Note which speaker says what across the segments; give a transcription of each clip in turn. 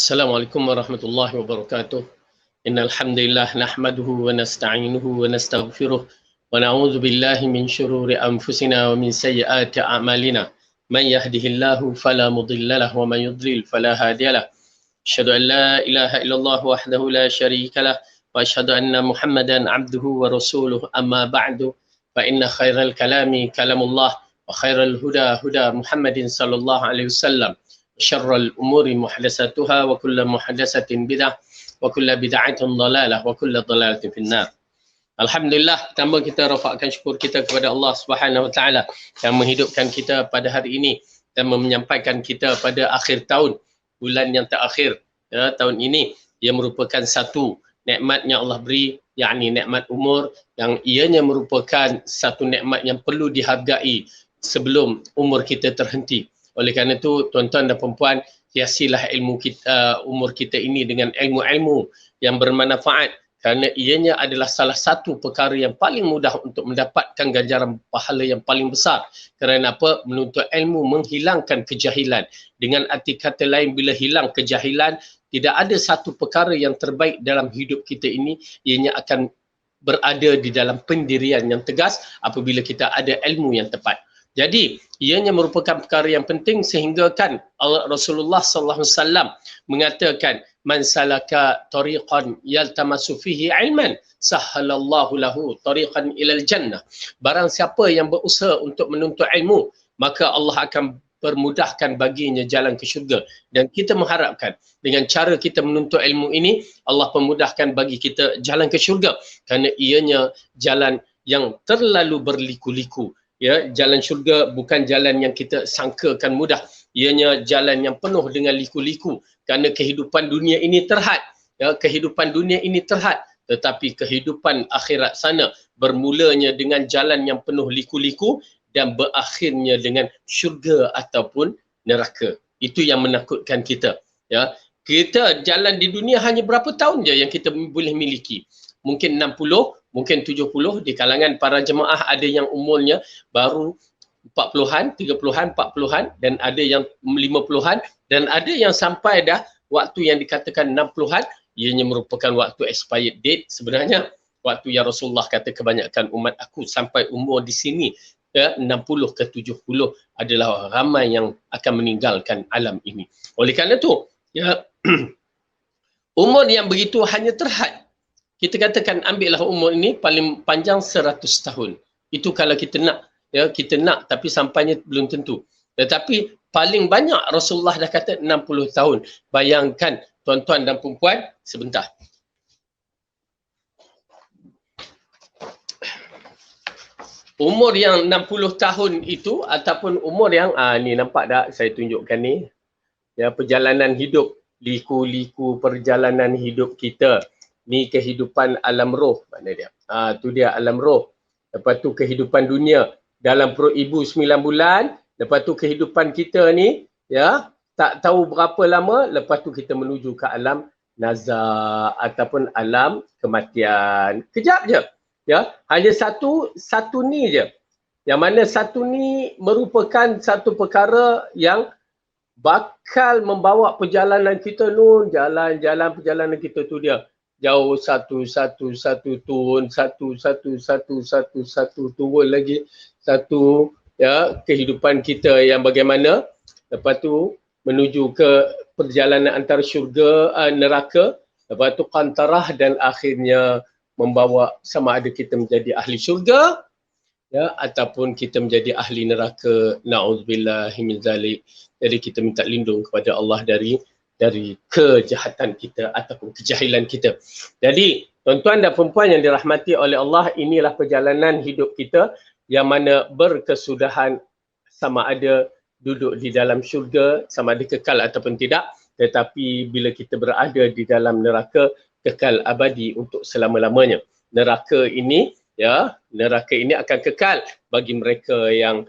Speaker 1: Assalamualaikum warahmatullahi wabarakatuh. Innal hamdalillah nahmaduhu wa nasta'inuhu wa nastaghfiruh wa na'udzu billahi min shururi anfusina wa min sayyiati a'malina. Man yahdihillahu fala mudilla lahu wa man yudlil fala hadiya lahu. Asyhadu an la ilaha illallah wahdahu la syarika lah wa asyhadu anna Muhammadan 'abduhu wa rasuluh. Amma ba'du fa inna khairal kalami kalamullah wa khairal huda huda Muhammadin sallallahu alaihi wasallam. Syarrul umuri muhdatsatuha wa kullu muhdatsatin bid'ah wa kullu bid'atin dhalalah wa kullu dhalalatin finnar. Alhamdulillah, pertama kita rafakkan syukur kita kepada Allah Subhanahu wa taala yang menghidupkan kita pada hari ini dan menyampaikan kita pada akhir tahun, bulan yang terakhir tahun ini. Ia merupakan satu nikmat yang Allah beri, yakni nikmat umur, yang ianya merupakan satu nikmat yang perlu dihargai sebelum umur kita terhenti. Oleh kerana itu, tuan-tuan dan perempuan, hiasilah ilmu kita, umur kita ini dengan ilmu-ilmu yang bermanfaat, kerana ianya adalah salah satu perkara yang paling mudah untuk mendapatkan ganjaran pahala yang paling besar. Kerana apa? Menuntut ilmu menghilangkan kejahilan. Dengan arti kata lain, bila hilang kejahilan, tidak ada satu perkara yang terbaik dalam hidup kita ini, ianya akan berada di dalam pendirian yang tegas apabila kita ada ilmu yang tepat. Jadi, ianya merupakan perkara yang penting sehingga kan Rasulullah sallallahu alaihi wasallam mengatakan, man salaka tariqan yaltamasu fihi ilman sahhalallahu lahu tariqan ilal jannah. Barang siapa yang berusaha untuk menuntut ilmu, maka Allah akan permudahkan baginya jalan ke syurga. Dan kita mengharapkan dengan cara kita menuntut ilmu ini, Allah permudahkan bagi kita jalan ke syurga, kerana ianya jalan yang terlalu berliku-liku. Ya, jalan syurga bukan jalan yang kita sangkakan mudah. Ianya jalan yang penuh dengan liku-liku, kerana kehidupan dunia ini terhad. Ya, kehidupan dunia ini terhad, tetapi kehidupan akhirat sana bermulanya dengan jalan yang penuh liku-liku dan berakhirnya dengan syurga ataupun neraka. Itu yang menakutkan kita. Ya, kita jalan di dunia hanya berapa tahun je yang kita boleh miliki. Mungkin 60, mungkin 70, di kalangan para jemaah ada yang umurnya baru 40-an, 30-an, 40-an, dan ada yang 50-an, dan ada yang sampai dah waktu yang dikatakan 60-an, ianya merupakan waktu expired date. Sebenarnya waktu yang Rasulullah kata kebanyakan umat aku sampai umur di sini, 60 ke 70 adalah ramai yang akan meninggalkan alam ini. Oleh kerana itu, ya, umur yang begitu hanya terhad. Kita katakan ambillah umur ini paling panjang 100 tahun. Itu kalau kita nak, ya, kita nak, tapi sampainya belum tentu. Tetapi paling banyak Rasulullah dah kata 60 tahun. Bayangkan tuan-tuan dan perempuan, sebentar. Umur yang 60 tahun itu ataupun umur yang ni nampak tak saya tunjukkan ni. Ya, perjalanan hidup, liku-liku perjalanan hidup kita. Ni kehidupan alam roh, mana dia? Tu dia alam roh. Lepas tu kehidupan dunia dalam perut ibu 9 bulan. Lepas tu kehidupan kita ni, ya, tak tahu berapa lama. Lepas tu kita menuju ke alam nazar ataupun alam kematian. Kejap je. Ya, hanya satu ni je. Yang mana satu ni merupakan satu perkara yang bakal membawa perjalanan kita nun, jalan-jalan perjalanan kita tu dia. Jauh satu turun, satu turun lagi, satu, ya, kehidupan kita yang bagaimana. Lepas tu menuju ke perjalanan antara syurga, neraka, lepas tu qantarah, dan akhirnya membawa sama ada kita menjadi ahli syurga, ya, ataupun kita menjadi ahli neraka. Na'udzubillahi min zalik. Jadi kita minta lindung kepada Allah dari kejahatan kita ataupun kejahilan kita. Jadi, tuan-tuan dan perempuan yang dirahmati oleh Allah, inilah perjalanan hidup kita yang mana berkesudahan sama ada duduk di dalam syurga, sama ada kekal ataupun tidak. Tetapi bila kita berada di dalam neraka, kekal abadi untuk selama-lamanya. Neraka ini, ya, neraka ini akan kekal bagi mereka yang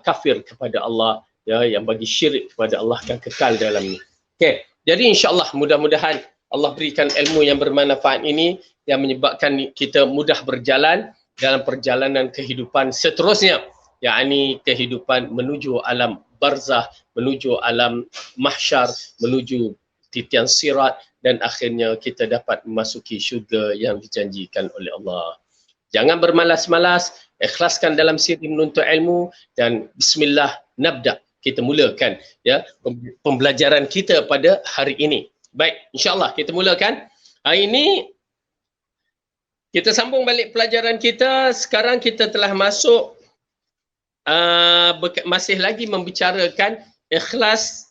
Speaker 1: kafir kepada Allah, ya, yang bagi syirik kepada Allah akan kekal dalamnya. Okey, jadi insya-Allah mudah-mudahan Allah berikan ilmu yang bermanfaat ini yang menyebabkan kita mudah berjalan dalam perjalanan kehidupan seterusnya, yakni kehidupan menuju alam barzah, menuju alam mahsyar, menuju titian sirat, dan akhirnya kita dapat memasuki syurga yang dijanjikan oleh Allah. Jangan bermalas-malas, ikhlaskan dalam siri menuntut ilmu, dan bismillah, nabda, kita mulakan ya pembelajaran kita pada hari ini. Baik, insya-Allah kita mulakan. Hari ini kita sambung balik pelajaran kita. Sekarang kita telah masuk masih lagi membicarakan ikhlas,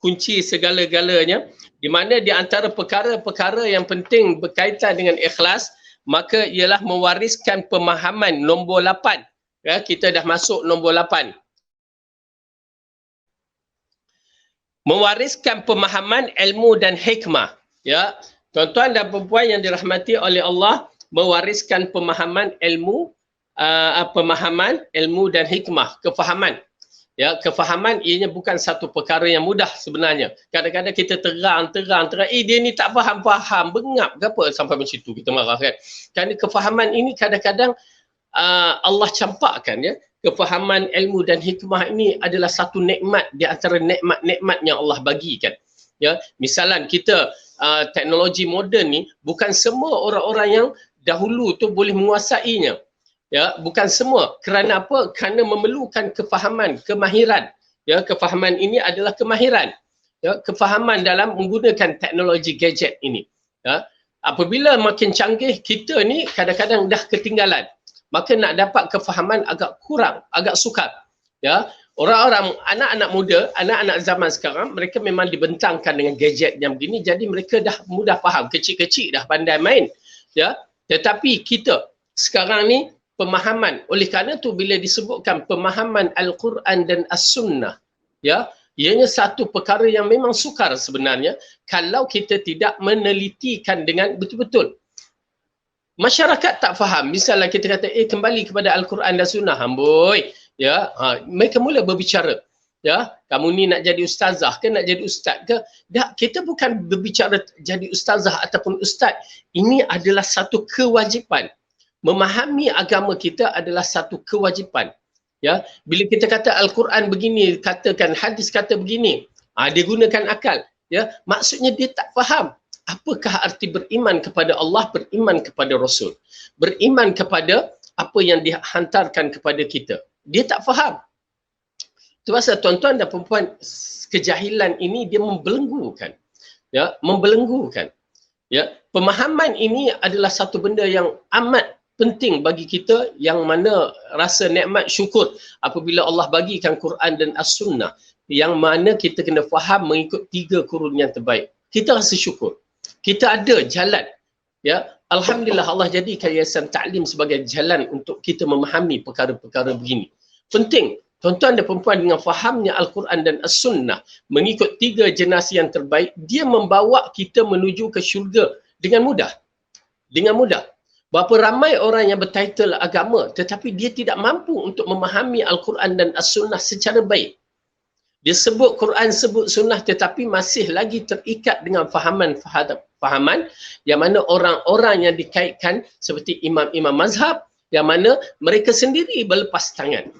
Speaker 1: kunci segala-galanya, di mana di antara perkara-perkara yang penting berkaitan dengan ikhlas, maka ialah mewariskan pemahaman nombor 8. Ya, kita dah masuk nombor 8. Mewariskan pemahaman, ilmu dan hikmah. Ya, tuan-tuan dan puan yang dirahmati oleh Allah, mewariskan pemahaman, ilmu, ilmu dan hikmah, kefahaman. Ya, kefahaman ianya bukan satu perkara yang mudah sebenarnya. Kadang-kadang kita terang, dia ni tak faham, bengap ke apa sampai macam tu kita marah kan. Kerana kefahaman ini kadang-kadang Allah campakkan ya. Kefahaman, ilmu dan hikmah ini adalah satu nikmat di antara nikmat-nikmat yang Allah bagikan. Ya, misalan kita teknologi moden ni bukan semua orang-orang yang dahulu tu boleh menguasainya. Ya, bukan semua. Kerana apa? Kerana memerlukan kefahaman, kemahiran. Ya, kefahaman ini adalah kemahiran. Ya, kefahaman dalam menggunakan teknologi gadget ini. Ya, apabila makin canggih, kita ni kadang-kadang dah ketinggalan. Maka nak dapat kefahaman agak kurang, agak sukar. Ya, orang-orang, anak-anak muda, anak-anak zaman sekarang, mereka memang dibentangkan dengan gadget yang begini, jadi mereka dah mudah faham, kecil-kecil dah pandai main. Ya, tetapi kita sekarang ni pemahaman, oleh kerana tu bila disebutkan pemahaman Al-Quran dan As-Sunnah, ya, ianya satu perkara yang memang sukar sebenarnya kalau kita tidak menelitikan dengan betul-betul. Masyarakat tak faham, misalnya kita kata kembali kepada Al-Quran dan Sunnah, amboi, ya, mereka mula berbicara, ya, kamu ni nak jadi ustazah ke, nak jadi ustaz ke? Dah, kita bukan berbicara jadi ustazah ataupun ustaz. Ini adalah satu kewajipan. Memahami agama kita adalah satu kewajipan. Ya, bila kita kata Al-Quran begini, katakan hadis kata begini, dia gunakan akal. Ya, maksudnya dia tak faham apakah arti beriman kepada Allah, beriman kepada Rasul, beriman kepada apa yang dihantarkan kepada kita. Dia tak faham. Itu pasal tuan-tuan dan perempuan, kejahilan ini dia membelenggukan. Ya, membelenggukan. Ya, pemahaman ini adalah satu benda yang amat penting bagi kita, yang mana rasa nikmat syukur apabila Allah bagikan Quran dan As-Sunnah, yang mana kita kena faham mengikut 3 kurun yang terbaik. Kita rasa syukur. Kita ada jalan. Ya, alhamdulillah Allah jadikan Yayasan Ta'lim sebagai jalan untuk kita memahami perkara-perkara begini. Penting tuan-tuan dan perempuan, dengan fahamnya Al-Quran dan As-Sunnah mengikut 3 generasi yang terbaik, dia membawa kita menuju ke syurga dengan mudah. Dengan mudah. Berapa ramai orang yang bertitle agama tetapi dia tidak mampu untuk memahami Al-Quran dan As-Sunnah secara baik. Dia sebut Quran, sebut Sunnah tetapi masih lagi terikat dengan fahaman yang mana orang-orang yang dikaitkan seperti imam-imam mazhab, yang mana mereka sendiri berlepas tangan.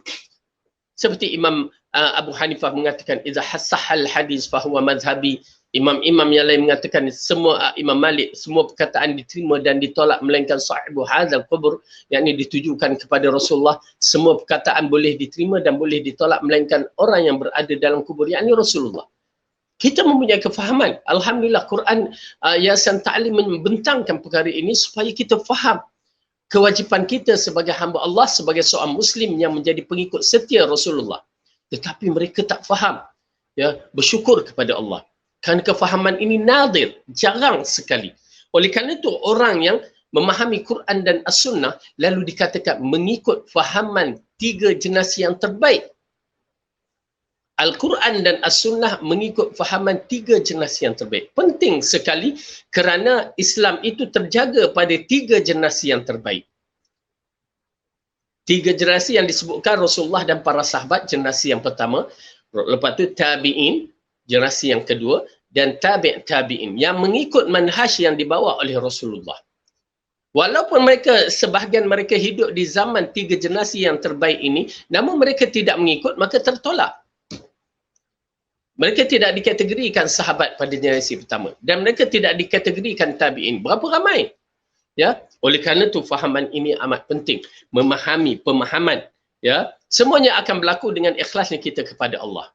Speaker 1: Seperti Imam Abu Hanifah mengatakan, "Idza hassahal hadis fahuwa mazhabi." Imam-imam yang lain mengatakan semua, Imam Malik, semua perkataan diterima dan ditolak melainkan sahibu hadzal qubur, yakni ditujukan kepada Rasulullah. Semua perkataan boleh diterima dan boleh ditolak melainkan orang yang berada dalam kubur, yakni Rasulullah. Kita mempunyai kefahaman. Alhamdulillah Quran Yayasan Ta'lim membentangkan perkara ini supaya kita faham kewajipan kita sebagai hamba Allah, sebagai seorang Muslim yang menjadi pengikut setia Rasulullah. Tetapi mereka tak faham. Ya, bersyukur kepada Allah. Kerana kefahaman ini nadir, jarang sekali. Oleh kerana itu orang yang memahami Quran dan As-Sunnah lalu dikatakan mengikut fahaman 3 generasi yang terbaik. Al-Quran dan As-Sunnah mengikut fahaman 3 generasi yang terbaik. Penting sekali kerana Islam itu terjaga pada 3 generasi yang terbaik. 3 generasi yang disebutkan Rasulullah dan para sahabat, generasi yang pertama. Lepas tu tabi'in, generasi yang kedua, dan tabi'in yang mengikut manhaj yang dibawa oleh Rasulullah. Walaupun mereka, sebahagian mereka hidup di zaman 3 generasi yang terbaik ini, namun mereka tidak mengikut, maka tertolak. Mereka tidak dikategorikan sahabat pada generasi pertama. Dan mereka tidak dikategorikan tabi'in. Berapa ramai? Ya, oleh kerana itu fahaman ini amat penting. Memahami pemahaman. Ya, semuanya akan berlaku dengan ikhlasnya kita kepada Allah.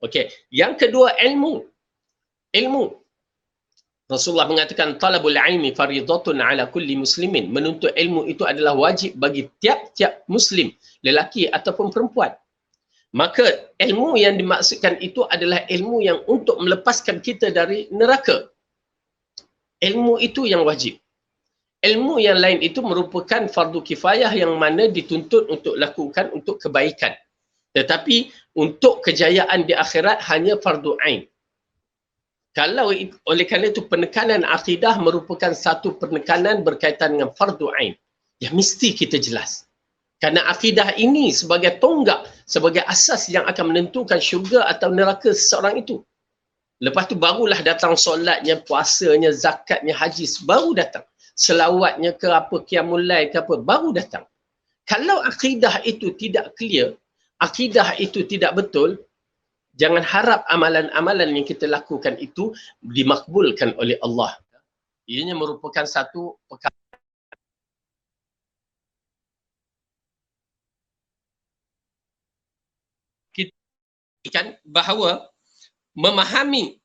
Speaker 1: Okey. Yang kedua, ilmu. Ilmu. Rasulullah mengatakan talabul ilmi faridatun ala kulli muslimin. Menuntut ilmu itu adalah wajib bagi tiap-tiap muslim, lelaki ataupun perempuan. Maka ilmu yang dimaksudkan itu adalah ilmu yang untuk melepaskan kita dari neraka. Ilmu itu yang wajib. Ilmu yang lain itu merupakan fardu kifayah yang mana dituntut untuk lakukan untuk kebaikan. Tetapi untuk kejayaan di akhirat hanya fardu ain. Kalau oleh kerana itu penekanan akidah merupakan satu penekanan berkaitan dengan fardu ain yang mesti kita jelas. Kerana akidah ini sebagai tonggak, sebagai asas yang akan menentukan syurga atau neraka seseorang itu. Lepas tu barulah datang solatnya, puasanya, zakatnya, haji, baru datang. Selawatnya ke apa, qiyamul lail ke apa, baru datang. Kalau akidah itu tidak clear, akidah itu tidak betul, jangan harap amalan-amalan yang kita lakukan itu dimakbulkan oleh Allah. Ianya merupakan satu perkara kan bahawa memahami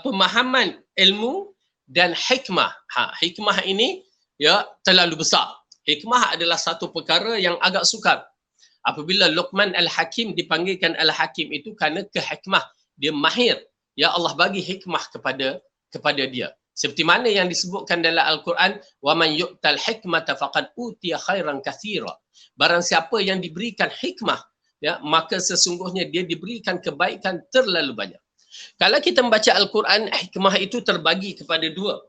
Speaker 1: pemahaman ilmu dan hikmah. Hikmah ini ya terlalu besar. Hikmah adalah satu perkara yang agak sukar. Apabila Luqman Al-Hakim dipanggilkan Al-Hakim itu kerana kehikmah, dia mahir. Ya Allah bagi hikmah kepada dia. Seperti mana yang disebutkan dalam Al-Quran, wa man yu'tal hikmata faqad utiya khairan katsira. Barang siapa yang diberikan hikmah, ya, maka sesungguhnya dia diberikan kebaikan terlalu banyak. Kalau kita membaca Al-Quran, hikmah itu terbagi kepada dua.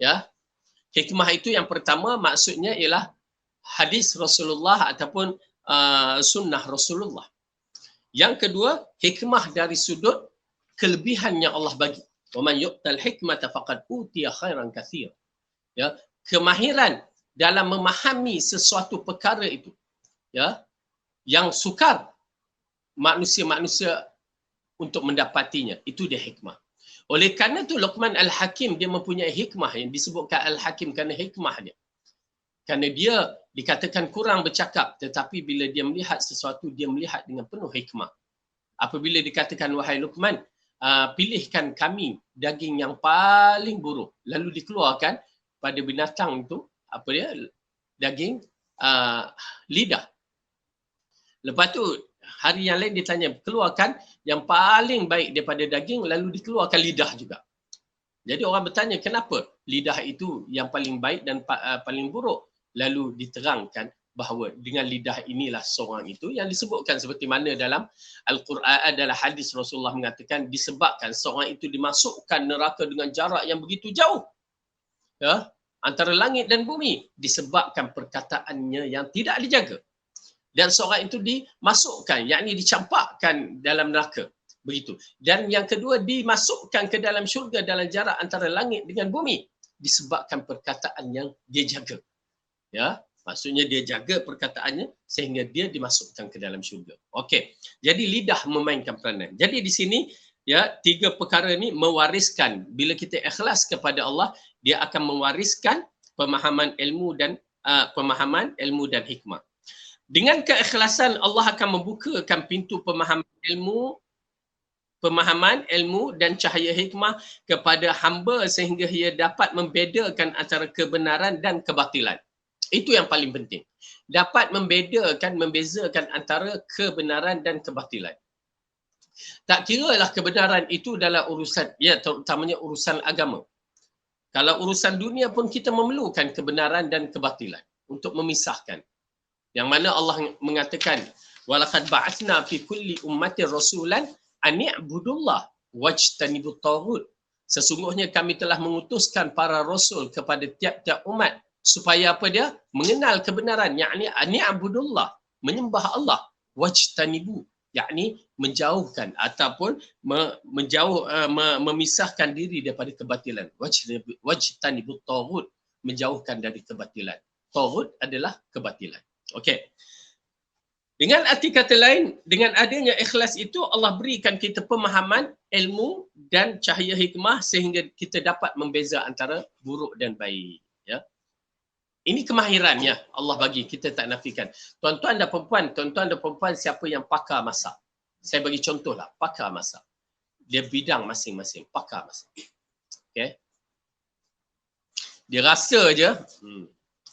Speaker 1: Ya. Hikmah itu yang pertama maksudnya ialah hadis Rasulullah ataupun sunnah Rasulullah. Yang kedua, hikmah dari sudut kelebihan yang Allah bagi. Wa man yu'tal hikmata faqad utiya khairan katsira. Ya, kemahiran dalam memahami sesuatu perkara itu. Ya, yang sukar manusia-manusia untuk mendapatinya. Itu dia hikmah. Oleh kerana itu Luqman Al-Hakim dia mempunyai hikmah yang disebutkan Al-Hakim kerana hikmah dia. Kerana dia dikatakan kurang bercakap tetapi bila dia melihat sesuatu dia melihat dengan penuh hikmah. Apabila dikatakan wahai Luqman, pilihkan kami daging yang paling buruk lalu dikeluarkan pada binatang itu apa dia daging lidah. Lepas tu hari yang lain ditanya keluarkan yang paling baik daripada daging lalu dikeluarkan lidah juga. Jadi orang bertanya kenapa lidah itu yang paling baik dan paling buruk, lalu diterangkan bahawa dengan lidah inilah seorang itu yang disebutkan seperti mana dalam Al-Quran adalah hadis Rasulullah mengatakan disebabkan seorang itu dimasukkan neraka dengan jarak yang begitu jauh. Ya, antara langit dan bumi disebabkan perkataannya yang tidak dijaga. Dan seorang itu dimasukkan, yakni dicampakkan dalam neraka. Begitu. Dan yang kedua, dimasukkan ke dalam syurga dalam jarak antara langit dengan bumi. Disebabkan perkataan yang dia jaga. Ya, maksudnya dia jaga perkataannya sehingga dia dimasukkan ke dalam syurga. Okey. Jadi lidah memainkan peranan. Jadi di sini, ya, tiga perkara ini mewariskan. Bila kita ikhlas kepada Allah, dia akan mewariskan pemahaman ilmu dan hikmah. Dengan keikhlasan Allah akan membukakan pintu pemahaman ilmu dan cahaya hikmah kepada hamba sehingga ia dapat membedakan antara kebenaran dan kebatilan. Itu yang paling penting. Dapat membezakan antara kebenaran dan kebatilan. Tak kiralah kebenaran itu dalam urusan, ya, terutamanya urusan agama. Kalau urusan dunia pun kita memerlukan kebenaran dan kebatilan untuk memisahkan. Yang mana Allah mengatakan walaqad ba'atsna fi kulli ummatin rasulan an i'budullah wajtanibut taghut. Sesungguhnya kami telah mengutuskan para rasul kepada tiap-tiap umat supaya apa dia? Mengenal kebenaran, yakni an i'budullah, menyembah Allah, wajtanibu, yakni menjauhkan ataupun memisahkan diri daripada kebatilan. Wajtanibut taghut, menjauhkan dari kebatilan. Taghut adalah kebatilan. Okey. Dengan arti kata lain, dengan adanya ikhlas itu Allah berikan kita pemahaman, ilmu dan cahaya hikmah sehingga kita dapat membeza antara buruk dan baik. Ya. Ini kemahirannya Allah bagi, kita tak nafikan. Tuan-tuan dan perempuan siapa yang pakar masak? Saya bagi contohlah, pakar masak. Dia bidang masing-masing, pakar masak. Okay. Dia rasa je,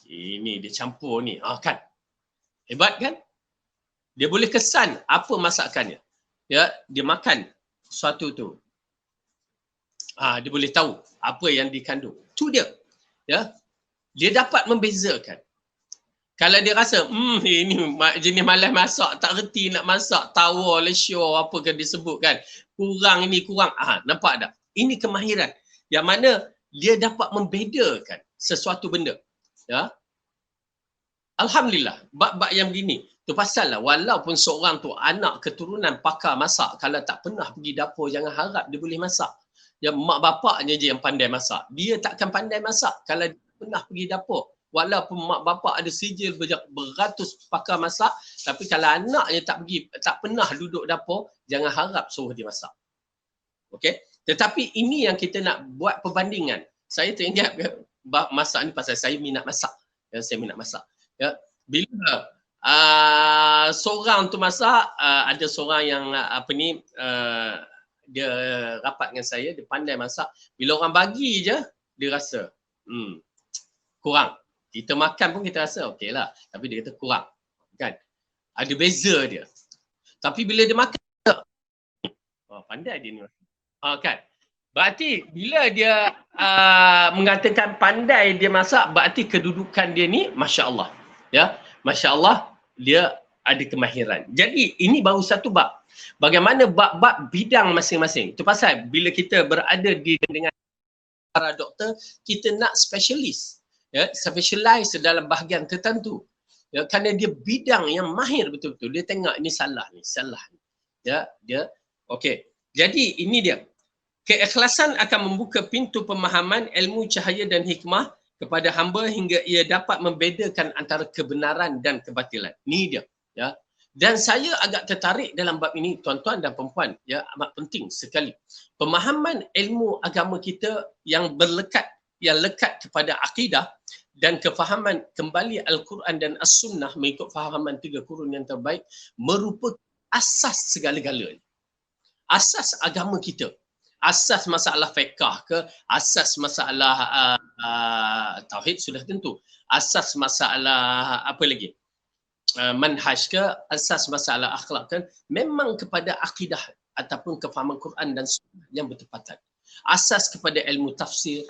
Speaker 1: ini dia campur ni, kan? Hebat kan? Dia boleh kesan apa masakannya. Ya, dia makan sesuatu tu. Dia boleh tahu apa yang dikandung. Tu dia. Ya. Dia dapat membezakan. Kalau dia rasa, ini jenis malas masak, tak reti nak masak, tawar, lesyo, apa kan disebut kan. Kurang ini, kurang. Nampak tak? Ini kemahiran. Yang mana dia dapat membedakan sesuatu benda. Ya. Alhamdulillah, bab-bab yang begini. Tu pasal lah, walaupun seorang tu anak keturunan pakar masak, kalau tak pernah pergi dapur, jangan harap dia boleh masak. Ya, mak bapaknya je yang pandai masak. Dia takkan pandai masak kalau dia pernah pergi dapur. Walaupun mak bapak ada sijil beratus pakar masak, tapi kalau anaknya tak pernah duduk dapur, jangan harap suruh dia masak. Okey? Tetapi ini yang kita nak buat perbandingan. Saya teringat bab masak ni pasal saya minat masak. Ya, saya minat masak. Ya, bila seorang tu masak, ada seorang yang dia rapat dengan saya, dia pandai masak. Bila orang bagi je, dia rasa kurang. Kita makan pun kita rasa okey lah, tapi dia kata kurang. Kan? Ada beza dia. Tapi bila dia makan, pandai dia ni. Kan? Berarti bila dia mengatakan pandai dia masak, berarti kedudukan dia ni Masya Allah. Ya, Masya Allah, dia ada kemahiran. Jadi ini baru satu bab. Bagaimana bab-bab bidang masing-masing. Itu pasal bila kita berada dengan para doktor, kita nak spesialis. Ya, specialize dalam bahagian tertentu. Ya, kerana dia bidang yang mahir betul-betul. Dia tengok ini salah ni, salah ni. Ya, dia okey. Jadi ini dia. Keikhlasan akan membuka pintu pemahaman, ilmu, cahaya dan hikmah kepada hamba hingga ia dapat membedakan antara kebenaran dan kebatilan. Ni dia. Ya. Dan saya agak tertarik dalam bab ini, tuan-tuan dan perempuan. Ya, amat penting sekali. Pemahaman ilmu agama kita yang lekat kepada akidah dan kefahaman kembali Al-Quran dan As-Sunnah mengikut fahaman 3 kurun yang terbaik merupakan asas segala-galanya. Asas agama kita. Asas masalah fiqh ke, asas masalah tauhid sudah tentu. Asas masalah apa lagi? Manhaj ke, asas masalah akhlak kan, memang kepada akidah ataupun kefahaman Quran dan Sunnah yang bertepatan. Asas kepada ilmu tafsir.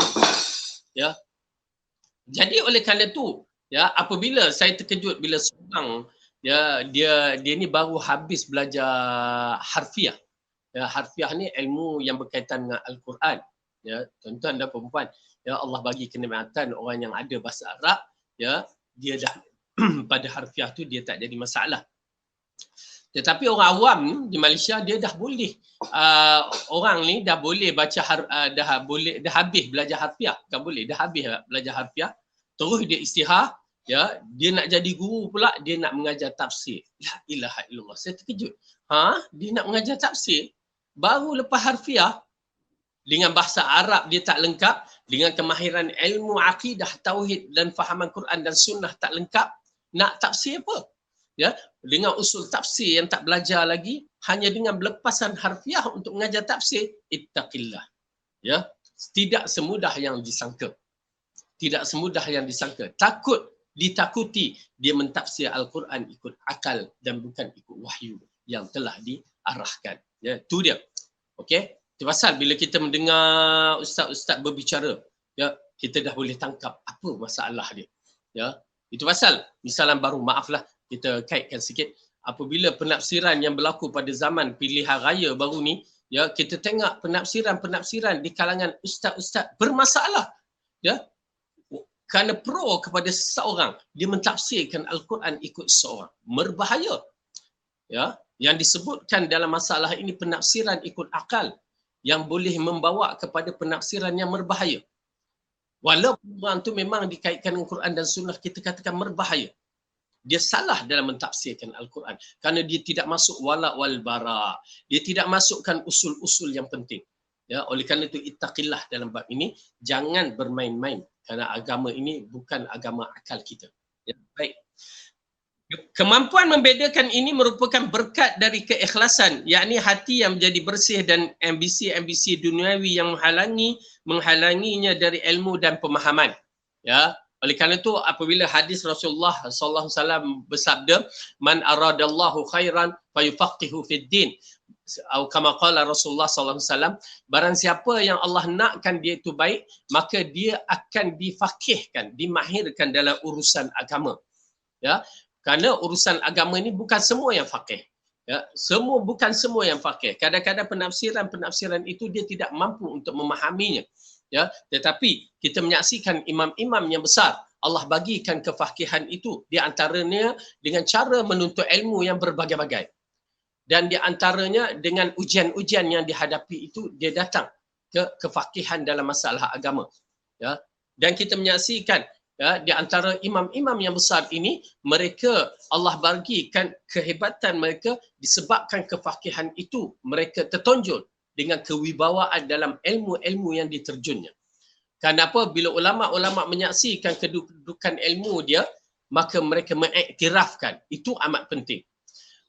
Speaker 1: Ya. Jadi oleh kerana itu, ya, apabila saya terkejut bila seorang dia ni baru habis belajar harfiah. Ya, harfiah ni ilmu yang berkaitan dengan Al-Quran. Ya, tuan-tuan dan perempuan, ya, Allah bagi kenikmatan orang yang ada bahasa Arab, ya, dia dah pada harfiah tu dia tak jadi masalah. Tetapi orang awam di Malaysia dia dah boleh orang ni dah boleh baca dah habis belajar harfiah, bukan boleh, dah habis belajar harfiah, terus dia istihar, ya, dia nak jadi guru pula, dia nak mengajar tafsir. La ilaha illallah. Saya terkejut. Dia nak mengajar tafsir baru lepas harfiah, dengan bahasa Arab dia tak lengkap, dengan kemahiran ilmu akidah, tauhid dan fahaman Quran dan Sunnah tak lengkap, nak tafsir apa? Ya, dengan usul tafsir yang tak belajar lagi, hanya dengan belepasan harfiah untuk mengajar tafsir, ittaqillah. Ya, tidak semudah yang disangka. Tidak semudah yang disangka. Ditakuti dia mentafsir Al-Quran ikut akal dan bukan ikut wahyu yang telah diarahkan. Ya, tu dia. Okey. Itu pasal bila kita mendengar ustaz-ustaz berbicara, ya, kita dah boleh tangkap apa masalah dia. Ya. Itu pasal misalan baru, maaflah kita kaitkan sikit, apabila penafsiran yang berlaku pada zaman pilihan raya baru ni, ya, kita tengok penafsiran di kalangan ustaz-ustaz bermasalah. Ya. Kerana pro kepada seseorang, dia mentafsirkan Al-Quran ikut seseorang. Berbahaya. Ya, yang disebutkan dalam masalah ini penafsiran ikut akal yang boleh membawa kepada penafsiran yang berbahaya. Walaupun orang tu memang dikaitkan dengan Quran dan Sunnah, kita katakan berbahaya. dia salah dalam mentafsirkan Al-Quran kerana dia tidak masuk wala wal bara. Dia tidak masukkan usul-usul yang penting. Ya, oleh kerana itu ittaqillah dalam bab ini, jangan bermain-main kerana agama ini bukan agama akal kita. Ya, baik. Kemampuan membedakan ini merupakan berkat dari keikhlasan, yakni hati yang menjadi bersih dan ambisi-ambisi duniawi yang menghalanginya dari ilmu dan pemahaman. Ya, oleh kerana itu apabila hadis Rasulullah sallallahu alaihi wasallam bersabda, man aradallahu khairan fayufaqihu fid din, atau kama qala Rasulullah sallallahu alaihi wasallam, barang siapa yang Allah nakkan dia itu baik, maka dia akan difaqihkan, dimahirkan dalam urusan agama. Ya, kerana urusan agama ini bukan semua yang faqih. Ya, bukan semua yang faqih. Kadang-kadang penafsiran itu dia tidak mampu untuk memahaminya. Ya, tetapi kita menyaksikan imam-imam yang besar, Allah bagikan kefaqihan itu di antaranya dengan cara menuntut ilmu yang berbagai-bagai. Dan di antaranya dengan ujian-ujian yang dihadapi itu dia datang ke kefaqihan dalam masalah agama. Ya, dan kita menyaksikan ya, di antara imam-imam yang besar ini, mereka Allah bagikan kehebatan mereka disebabkan kefaqihan itu mereka tertonjol dengan kewibawaan dalam ilmu-ilmu yang diterjunnya. Kenapa? Bila ulama-ulama menyaksikan kedudukan ilmu dia, maka mereka mengiktirafkan. Itu amat penting.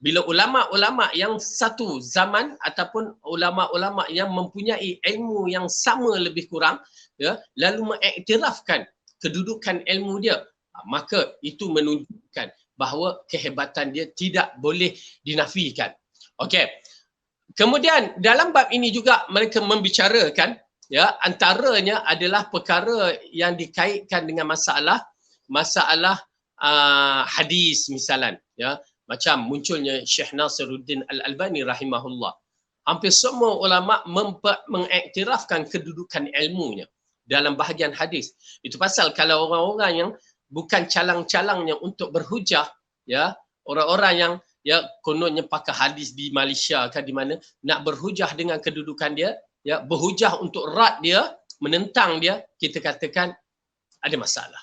Speaker 1: Bila ulama-ulama yang satu zaman ataupun ulama-ulama yang mempunyai ilmu yang sama lebih kurang, ya, lalu mengiktirafkan kedudukan ilmu dia, maka itu menunjukkan bahawa kehebatan dia tidak boleh dinafikan. Okey. Kemudian dalam bab ini juga mereka membicarakan, ya, antaranya adalah perkara yang dikaitkan dengan masalah hadis misalan, ya, macam munculnya Syekh Nasiruddin Al-Albani rahimahullah. Hampir semua ulama mengiktirafkan kedudukan ilmunya dalam bahagian hadis. Itu pasal kalau orang-orang yang bukan calang-calangnya untuk berhujah, ya, orang-orang yang ya kononnya pakai hadis di Malaysia kan di mana, nak berhujah dengan kedudukan dia, ya, berhujah untuk rad dia, menentang dia, kita katakan ada masalah.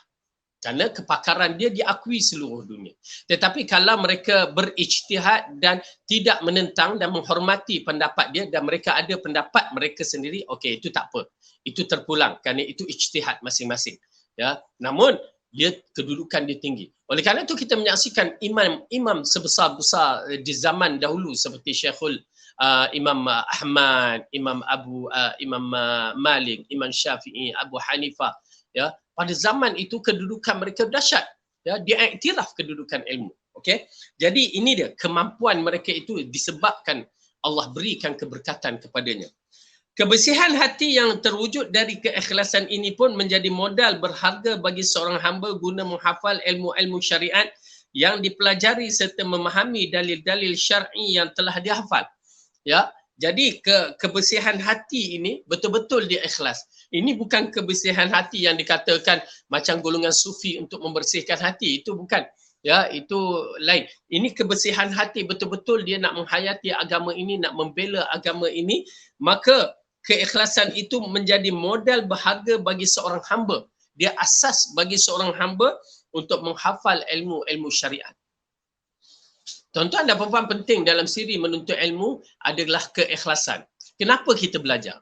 Speaker 1: Kerana kepakaran dia diakui seluruh dunia. Tetapi kalau mereka berijtihad dan tidak menentang dan menghormati pendapat dia dan mereka ada pendapat mereka sendiri, okey, itu tak apa. Itu terpulang kerana itu ijtihad masing-masing. Ya, namun dia kedudukan dia tinggi. Oleh kerana itu kita menyaksikan imam-imam sebesar-besar di zaman dahulu seperti Syekhul Imam Ahmad, Imam Malik, Imam Syafi'i, Abu Hanifah, ya, pada zaman itu kedudukan mereka dahsyat. Ya, dia iktiraf kedudukan ilmu. Okey. Jadi ini dia kemampuan mereka itu disebabkan Allah berikan keberkatan kepadanya. Kebersihan hati yang terwujud dari keikhlasan ini pun menjadi modal berharga bagi seorang hamba guna menghafal ilmu-ilmu syariat yang dipelajari serta memahami dalil-dalil syar'i yang telah dihafal. Ya, jadi kebersihan hati ini betul-betul dia ikhlas. Ini bukan kebersihan hati yang dikatakan macam golongan sufi untuk membersihkan hati, itu bukan. Ya, itu lain. Ini kebersihan hati betul-betul dia nak menghayati agama ini, nak membela agama ini, maka keikhlasan itu menjadi modal berharga bagi seorang hamba. Dia asas bagi seorang hamba untuk menghafal ilmu-ilmu syariat. Tuan-tuan dan puan-puan, penting dalam siri menuntut ilmu adalah keikhlasan. Kenapa kita belajar?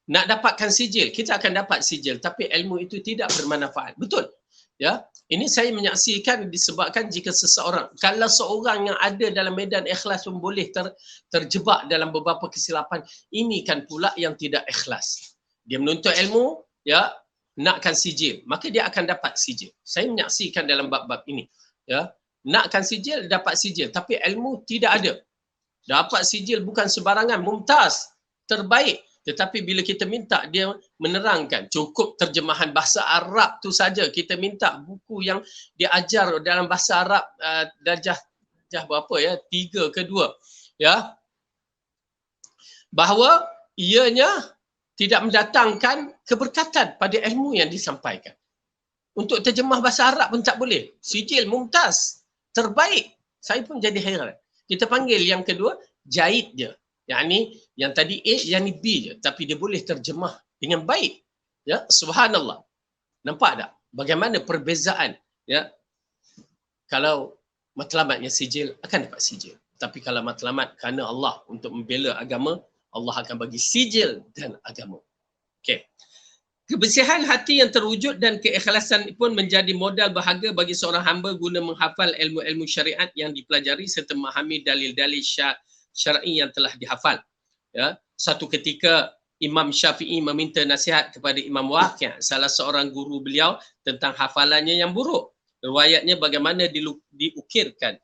Speaker 1: Nak dapatkan sijil, kita akan dapat sijil, tapi ilmu itu tidak bermanfaat. Betul? Ya, ini saya menyaksikan disebabkan jika seseorang, kalau seorang yang ada dalam medan ikhlas pun boleh terjebak dalam beberapa kesilapan, ini kan pula yang tidak ikhlas. Dia menuntut ilmu, ya, nakkan sijil, maka dia akan dapat sijil. Saya menyaksikan dalam bab-bab ini, ya, nakkan sijil, dapat sijil, tapi ilmu tidak ada. Dapat sijil bukan sebarangan, mumtaz, terbaik. Tetapi bila kita minta dia menerangkan, cukup terjemahan bahasa Arab tu saja, kita minta buku yang dia ajar dalam bahasa Arab darjah berapa ya, 3 ke 2, ya, bahawa ianya tidak mendatangkan keberkatan pada ilmu yang disampaikan. Untuk terjemah bahasa Arab pun tak boleh. Sijil mumtaz, terbaik. Saya pun jadi hairan. Kita panggil yang kedua jahid dia. Yang tadi A, yang ni B je, tapi dia boleh terjemah dengan baik. Ya, subhanallah. Nampak tak bagaimana perbezaan, ya? Kalau matlamatnya sijil, akan dapat sijil. Tapi kalau matlamat kerana Allah untuk membela agama, Allah akan bagi sijil dan agama. Okey. Kebersihan hati yang terwujud dan keikhlasan pun menjadi modal berharga bagi seorang hamba guna menghafal ilmu-ilmu syariat yang dipelajari serta memahami dalil-dalil syar'i yang telah dihafal. Ya, satu ketika Imam Syafi'i meminta nasihat kepada Imam Waqi', salah seorang guru beliau, tentang hafalannya yang buruk. Riwayatnya bagaimana dilukiskan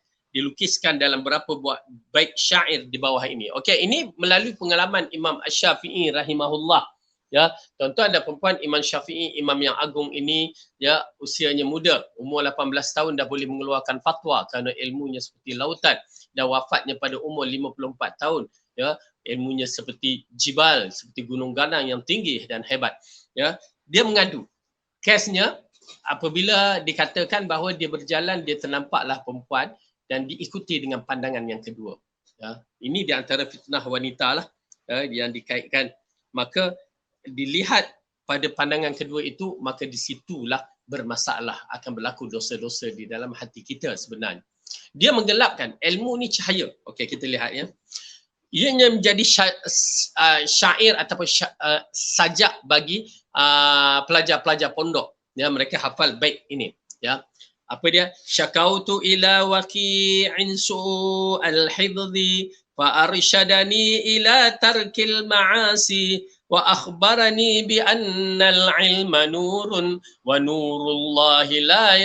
Speaker 1: dalam berapa buah bait syair di bawah ini. Okey, ini melalui pengalaman Imam Syafi'i rahimahullah. Ya, tuan-tuan dan perempuan, Imam Syafi'i, imam yang agung ini, ya, usianya muda, umur 18 tahun dah boleh mengeluarkan fatwa kerana ilmunya seperti lautan, dan wafatnya pada umur 54 tahun. Ya, ilmunya seperti jibal, seperti gunung ganang yang tinggi dan hebat. Ya, dia mengadu. Kesnya apabila dikatakan bahawa dia berjalan, dia ternampaklah perempuan dan diikuti dengan pandangan yang kedua. Ya, ini di antara fitnah wanita lah, ya, yang dikaitkan. Maka dilihat pada pandangan kedua itu, maka di situlah bermasalah, akan berlaku dosa-dosa di dalam hati kita sebenarnya. Dia menggelapkan ilmu ni cahaya. Okey, kita lihat ya. Ianya menjadi syair ataupun sajak bagi pelajar-pelajar pondok. Ya, mereka hafal bait ini. Ya. Apa dia? Syakautu ila waqi'in su'al hifdhi fa arsyadani ila tarkil ma'asi wa akhbarani bi annal ilma nurun wa nurullahi la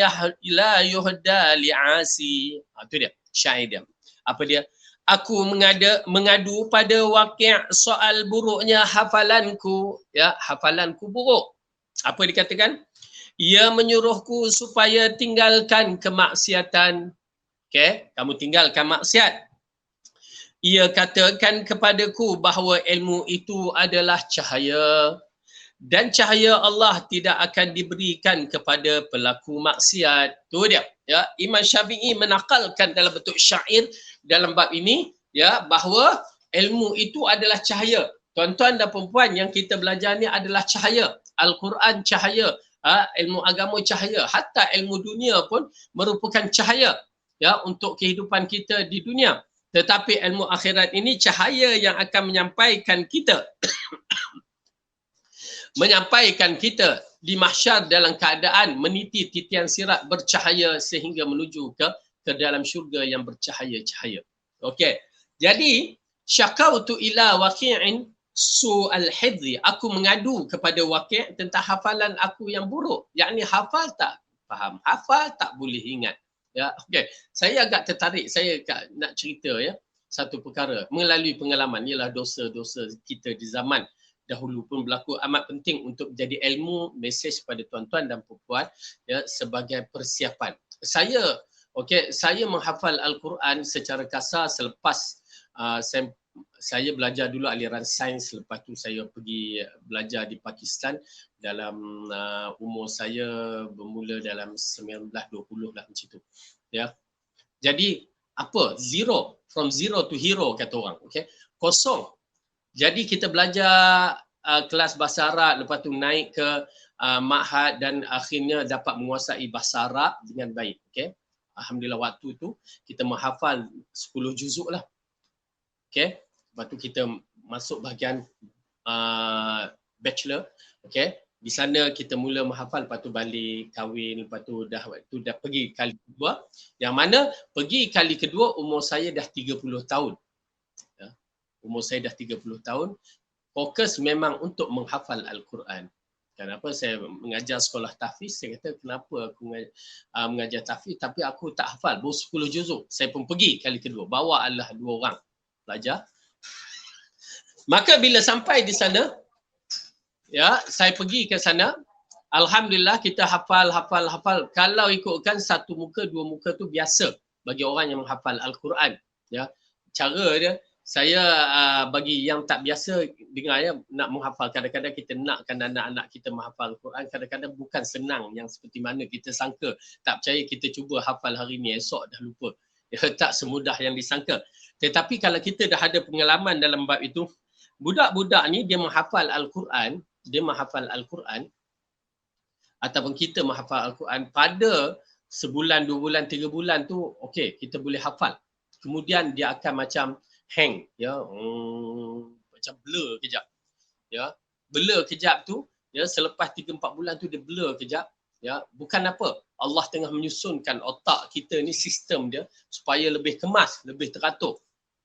Speaker 1: yuhda li'asi. Itu dia, syair dia. Apa dia? Aku mengadu pada Waqi' soal buruknya hafalanku. Ya, hafalanku buruk. Apa dikatakan? Ia menyuruhku supaya tinggalkan kemaksiatan. Okey, kamu tinggalkan maksiat. Ia katakan kepadaku bahawa ilmu itu adalah cahaya dan cahaya Allah tidak akan diberikan kepada pelaku maksiat. Tu dia. Ya, Imam Syafi'i menakalkan dalam bentuk syair dalam bab ini, ya, bahawa ilmu itu adalah cahaya. Tuan-tuan dan perempuan, yang kita belajar ni adalah cahaya. Al-Quran cahaya, ilmu agama cahaya, hatta ilmu dunia pun merupakan cahaya, ya, untuk kehidupan kita di dunia. Tetapi ilmu akhirat ini cahaya yang akan menyampaikan kita di mahsyar dalam keadaan meniti titian sirat bercahaya sehingga menuju ke dalam syurga yang bercahaya-cahaya. Okey. Jadi syakautu ila waqi'in su'al hifdhi. Aku mengadu kepada Waqi' tentang hafalan aku yang buruk. Yakni hafal tak faham, hafal tak boleh ingat. Ya, okey. Saya agak tertarik, saya nak cerita ya satu perkara melalui pengalaman. Ialah dosa-dosa kita di zaman dahulu pun berlaku, amat penting untuk menjadi ilmu, mesej pada tuan-tuan dan puan-puan, ya, sebagai persiapan. Saya menghafal Al-Quran secara kasar selepas saya belajar dulu aliran sains, lepas tu saya pergi belajar di Pakistan dalam umur saya bermula dalam 19-20 lah macam tu. Ya. Jadi apa? Zero, from zero to hero kata orang. Okey. Kosong. Jadi kita belajar kelas bahasa Arab, lepas tu naik ke ma'had dan akhirnya dapat menguasai bahasa Arab dengan baik. Okey. Alhamdulillah waktu tu kita menghafal 10 juzuk lah. Okey. Lepas tu kita masuk bahagian bachelor. Okey. Di sana kita mula menghafal, lepas tu balik kahwin, lepas tu dah pergi kali kedua. Yang mana pergi kali kedua umur saya dah 30 tahun. Ya. Umur saya dah 30 tahun. Fokus memang untuk menghafal Al-Quran. Kenapa saya mengajar sekolah tahfiz, saya kata kenapa aku mengajar tahfiz tapi aku tak hafal, baru 10 juzuk. Saya pun pergi kali kedua, bawa adalah 2 orang pelajar. Maka bila sampai di sana, ya, saya pergi ke sana, alhamdulillah kita hafal. Kalau ikutkan satu muka, 2 muka tu biasa bagi orang yang menghafal Al-Quran. Ya, cara dia, saya bagi yang tak biasa dengar ya, nak menghafal, kadang-kadang kita nakkan anak-anak kita menghafal Al-Quran, kadang-kadang bukan senang yang seperti mana kita sangka. Tak percaya, kita cuba hafal hari ni, esok dah lupa. Ya, tak semudah yang disangka. Tetapi kalau kita dah ada pengalaman dalam bab itu, budak-budak ni dia menghafal Al-Quran, ataupun kita menghafal Al-Quran pada sebulan, 2 bulan, 3 bulan tu okey, kita boleh hafal. Kemudian dia akan macam hang, ya, macam blur kejap, ya. Blur kejap tu, ya, selepas 3 4 bulan tu dia blur kejap, ya. Bukan apa, Allah tengah menyusunkan otak kita ni sistem dia supaya lebih kemas, lebih teratur.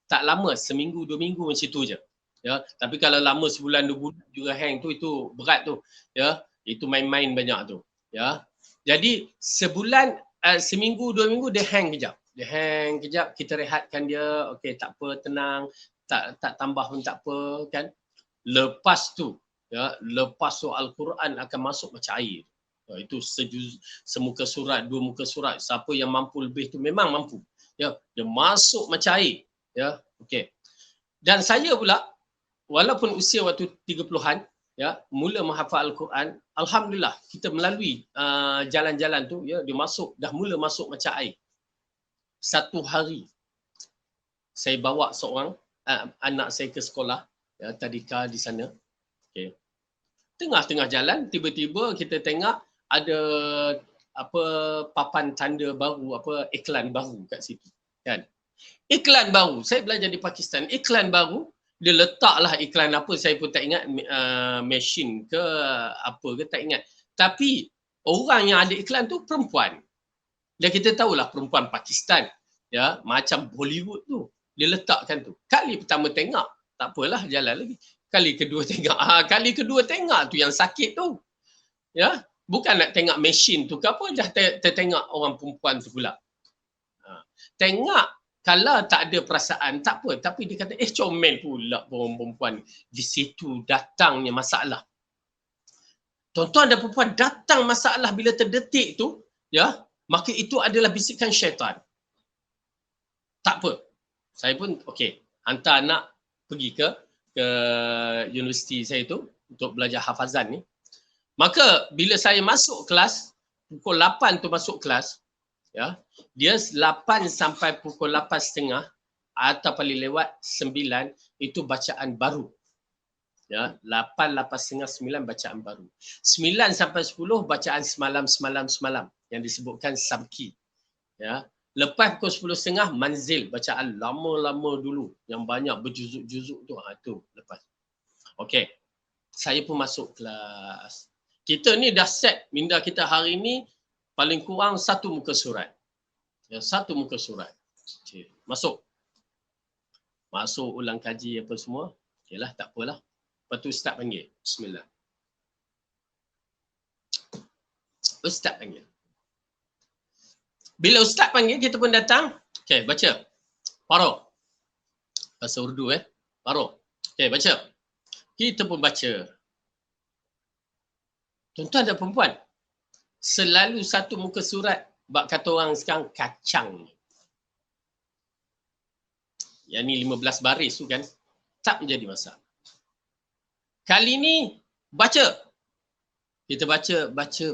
Speaker 1: Tak lama, seminggu 2 minggu macam tu je. Ya, tapi kalau lama sebulan 2 bulan juga hang tu, itu berat tu, ya. Itu main-main banyak tu, ya. Jadi sebulan, seminggu 2 minggu dia hang kejap. Dia hang kejap, kita rehatkan dia, okey tak apa, tenang, tak tambah pun tak apa kan. Lepas tu, ya, lepas tu Al-Quran akan masuk macam air. Itu semuka surat, 2 muka surat. Siapa yang mampu lebih tu memang mampu. Ya, dia masuk macam air. Ya, okey. Dan saya pula, walaupun usia waktu 30-an, ya, mula menghafal Al-Quran, alhamdulillah kita melalui jalan-jalan tu, ya, dia masuk, dah mula masuk macam air. Satu hari saya bawa seorang anak saya ke sekolah, ya, tadika di sana. Okey. Tengah-tengah jalan tiba-tiba kita tengok ada apa papan tanda baru, apa iklan baru kat situ, kan. Iklan baru, saya belajar di Pakistan, iklan baru, dia letaklah iklan apa saya pun tak ingat, mesin ke apa ke tak ingat. Tapi orang yang ada iklan tu perempuan. Dan kita tahulah perempuan Pakistan, ya, macam Bollywood tu. Dia letakkan tu. Kali pertama tengok, tak apalah, jalan lagi. Kali kedua tengok, kali kedua tengok tu yang sakit tu. Ya, bukan nak tengok mesin tu ke apa, dah tengok orang perempuan tu pula. Tengok, kalau tak ada perasaan, tak apa. Tapi dia kata, comel pula orang perempuan. Di situ datangnya masalah. Tuan-tuan dan perempuan, datang masalah bila terdetik tu, ya, maka itu adalah bisikan syaitan. Tak apa. Saya pun, okey, hantar anak pergi ke universiti saya tu untuk belajar hafazan ni. Maka bila saya masuk kelas, pukul 8 tu masuk kelas, ya, dia 8 sampai pukul 8.30 atau paling lewat 9 itu bacaan baru. Ya, 8, 8.30, 9 bacaan baru. 9 sampai 10 bacaan semalam yang disebutkan sabki. Ya. Lepas pukul 10.30 manzil, bacaan lama-lama dulu yang banyak berjuzuk-juzuk tu, tu lepas. Okey. Saya pun masuk kelas. Kita ni dah set minda kita hari ni paling kurang 1 muka surat. Ya, 1 muka surat. Okay. Masuk ulang kaji apa semua. Okeylah, tak apalah. Lepas tu Ustaz panggil. Bismillah. Ustaz panggil. Bila Ustaz panggil, kita pun datang. Okey, baca. Paro. Bahasa Urdu Paro. Okey, baca. Kita pun baca. Tuan-tuan dan perempuan, selalu 1 muka surat, bak kata orang sekarang, kacang. Yang ni 15 baris tu kan, tak menjadi masalah. Kali ni, baca. Kita baca.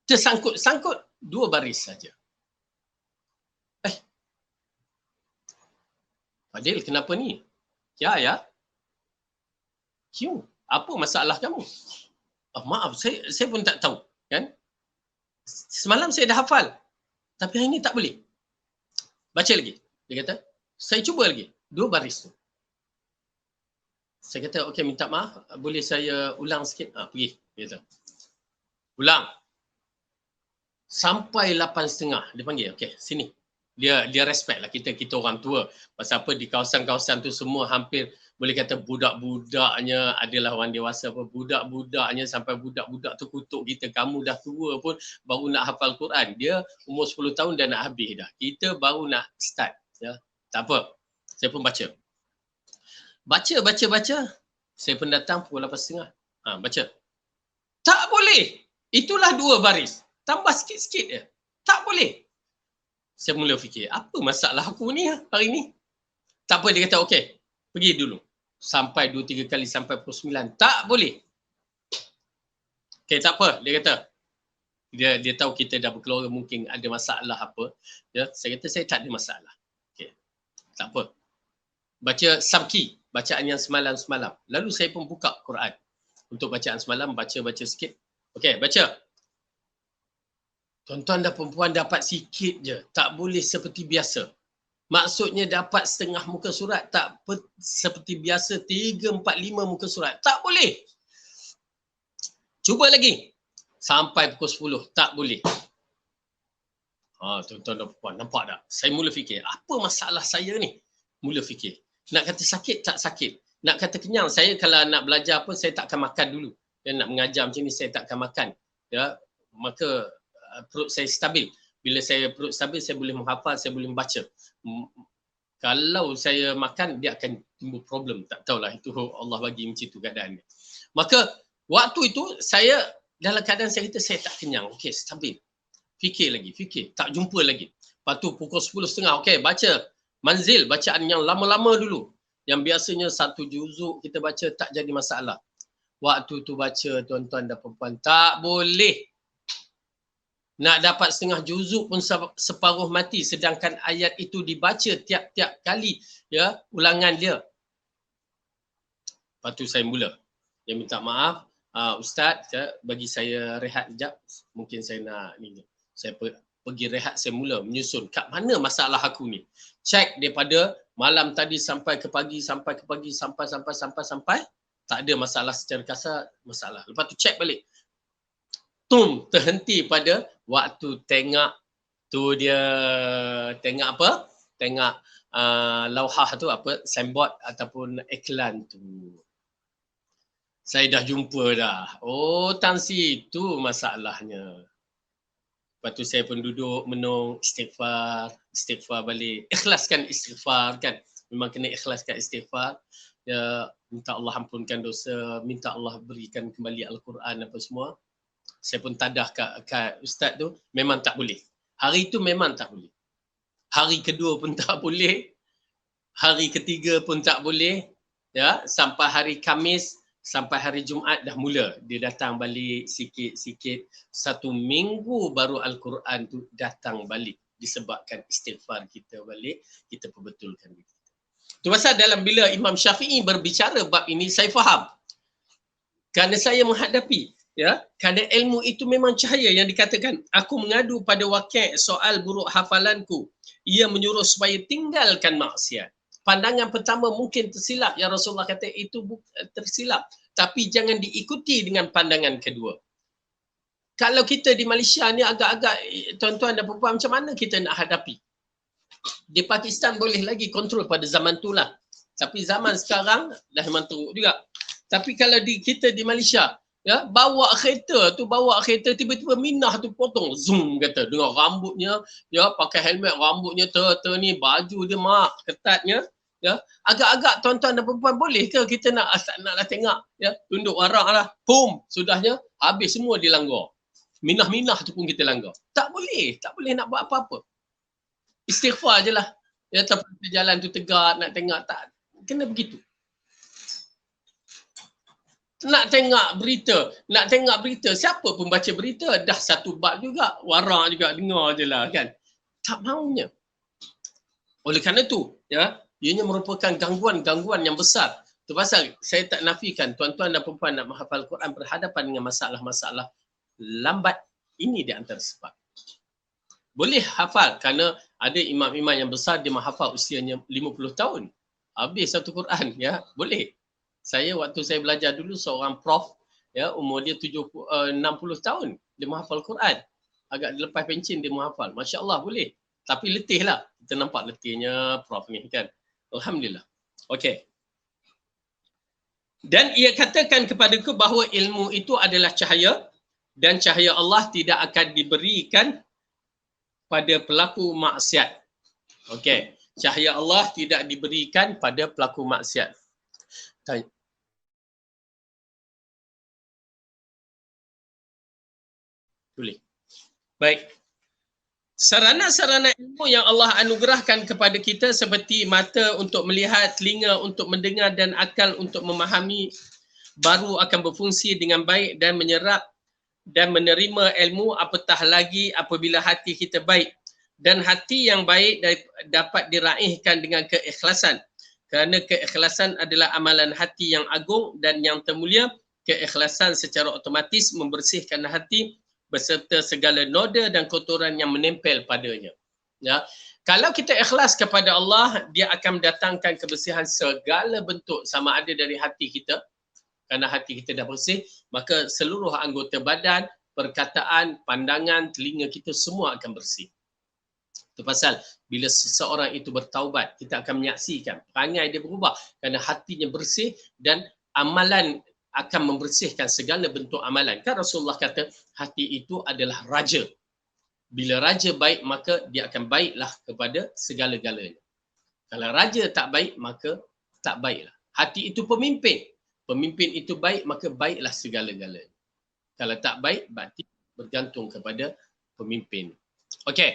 Speaker 1: Tersangkut-sangkut 2 baris saja. Fadil, kenapa ni? Ya. Kiu, apa masalah kamu? Maaf, saya pun tak tahu, kan? Semalam saya dah hafal, tapi hari ni tak boleh. Baca lagi. Dia kata, saya cuba lagi. 2 baris tu. Saya kata, okey, minta maaf, boleh saya ulang sikit? Pergi. Dia kata, ulang. Sampai 8.30, dia panggil, okey, sini. Dia respect lah kita orang tua. Pasal apa, di kawasan-kawasan tu semua hampir boleh kata budak-budaknya adalah orang dewasa, apa, budak-budaknya sampai budak-budak tu kutuk kita, kamu dah tua pun baru nak hafal Quran. Dia umur 10 tahun dah nak habis dah. Kita baru nak start, ya. Tak apa. Saya pun baca. Baca. Saya pun datang pukul 8.30. Baca. Tak boleh. Itulah 2 baris. Tambah sikit-sikit je. Tak boleh. Saya mula fikir, apa masalah aku ni hari ni? Tak apa, dia kata, okey, pergi dulu. Sampai 2-3 kali sampai pukul 9. Tak boleh. Okey, tak apa, dia kata. Dia tahu kita dah berkeluarga, mungkin ada masalah apa. Ya, saya kata, saya tak ada masalah. Okey, tak apa. Baca sabki, bacaan yang semalam. Lalu saya pun buka Quran. Untuk bacaan semalam, baca sikit. Okey, baca. Tuan-tuan dan perempuan dapat sikit je. Tak boleh seperti biasa. Maksudnya dapat setengah muka surat. Tak seperti biasa 3, 4, 5 muka surat. Tak boleh. Cuba lagi. Sampai pukul 10. Tak boleh. Tuan-tuan dan perempuan, nampak tak? Saya mula fikir, apa masalah saya ni? Mula fikir. Nak kata sakit, tak sakit. Nak kata kenyang, saya kalau nak belajar pun, saya tak akan makan dulu. Dan nak mengajar macam ni, saya tak akan makan. Ya, maka perut saya stabil. Bila saya perut stabil, saya boleh menghafal, saya boleh membaca. Kalau saya makan, dia akan timbul problem. Tak tahulah, itu Allah bagi macam tu keadaannya. Maka, waktu itu, saya dalam keadaan saya kata, saya tak kenyang. Okey, stabil. Fikir lagi, fikir. Tak jumpa lagi. Lepas tu pukul 10.30, okey, baca manzil, bacaan yang lama-lama dulu. Yang biasanya 1 juzuk kita baca, tak jadi masalah. Waktu tu baca, tuan-tuan dan perempuan, tak boleh. Nak dapat setengah juzuk pun separuh mati. Sedangkan ayat itu dibaca tiap-tiap kali. Ya, ulangan dia. Lepas tu saya mula. Dia minta maaf. Ustaz, bagi saya rehat sekejap. Mungkin saya nak ni. Saya pergi rehat, saya mula menyusun. Kat mana masalah aku ni? Cek daripada malam tadi sampai ke pagi, sampai. Tak ada masalah secara kasar, masalah. Lepas tu cek balik. Terhenti pada waktu tengok tu dia. Tengok apa? Tengok lauhah tu apa? Signboard ataupun iklan tu. Saya dah jumpa dah. Oh, tan situ masalahnya. Lepas tu saya pun duduk menung istighfar balik. Ikhlaskan istighfar kan. Memang kena ikhlaskan istighfar. Ya, minta Allah ampunkan dosa, minta Allah berikan kembali Al-Quran apa semua. Saya pun tadah kat ustaz tu, memang tak boleh. Hari tu memang tak boleh. Hari kedua pun tak boleh. Hari ketiga pun tak boleh. Ya, sampai hari Khamis, sampai hari Jumaat dah mula. Dia datang balik sikit-sikit. 1 minggu baru Al-Quran tu datang balik. Disebabkan istighfar kita balik, kita perbetulkan diri. Itu pasal dalam bila Imam Syafi'i berbicara bab ini, saya faham. Kerana saya menghadapi. Ya, kerana ilmu itu memang cahaya yang dikatakan. Aku mengadu pada wakil soal buruk hafalanku. Ia menyuruh supaya tinggalkan maksiat. Pandangan pertama mungkin tersilap. Ya Rasulullah kata itu tersilap. Tapi jangan diikuti dengan pandangan kedua. Kalau kita di Malaysia ni agak-agak, tuan-tuan dan perempuan, macam mana kita nak hadapi? Di Pakistan boleh lagi kontrol pada zaman tu lah. Tapi zaman sekarang dah memang teruk juga. Tapi kalau kita di Malaysia, ya, bawa kereta tiba-tiba minah tu potong. Zoom kata. Dengan rambutnya, ya, pakai helmet, rambutnya ni, baju dia mak, ketatnya. Ya, agak-agak tuan-tuan dan perempuan boleh ke kita naklah tengok, ya, tunduk warak lah, boom, sudahnya habis semua dilanggar. Minah-minah tu pun kita langgar. Tak boleh nak buat apa-apa. Istighfar je lah. Ya, tapi jalan tu tegak, nak tengok tak, kena begitu. Nak tengok berita, siapa pun baca berita, dah satu bab juga, warak juga, dengar je lah kan. Tak maunya. Oleh kerana tu, ya, ianya merupakan gangguan yang besar. Itu pasal saya tak nafikan tuan-tuan dan perempuan nak menghafal Quran berhadapan dengan masalah-masalah lambat. Ini di antara sebab. Boleh hafal kerana ada imam-imam yang besar dia menghafal usianya 50 tahun. Habis satu Quran, ya, boleh. Saya waktu saya belajar dulu seorang prof, ya, umur dia 60 tahun, dia menghafal Quran. Agak lepas pencen dia menghafal. Masya-Allah boleh. Tapi letih lah. Kita nampak letihnya prof ni kan. Alhamdulillah. Okey. Dan ia katakan kepadaku bahawa ilmu itu adalah cahaya dan cahaya Allah tidak akan diberikan pada pelaku maksiat. Okey. Cahaya Allah tidak diberikan pada pelaku maksiat. Tanya. Boleh. Baik. Sarana-sarana ilmu yang Allah anugerahkan kepada kita seperti mata untuk melihat, telinga untuk mendengar dan akal untuk memahami baru akan berfungsi dengan baik dan menyerap dan menerima ilmu, apatah lagi apabila hati kita baik. Dan hati yang baik dapat diraihkan dengan keikhlasan. Kerana keikhlasan adalah amalan hati yang agung dan yang termulia. Keikhlasan secara otomatis membersihkan hati beserta segala noda dan kotoran yang menempel padanya. Ya. Kalau kita ikhlas kepada Allah, dia akan mendatangkan kebersihan segala bentuk, sama ada dari hati kita, kerana hati kita dah bersih, maka seluruh anggota badan, perkataan, pandangan, telinga kita semua akan bersih. Itu pasal bila seseorang itu bertaubat, kita akan menyaksikan perangai dia berubah kerana hatinya bersih dan amalan akan membersihkan segala bentuk amalan. Kan Rasulullah kata hati itu adalah raja. Bila raja baik, maka dia akan baiklah kepada segala-galanya. Kalau raja tak baik, maka tak baiklah. Hati itu pemimpin. Pemimpin itu baik, maka baiklah segala-galanya. Kalau tak baik, berarti bergantung kepada pemimpin. Okey.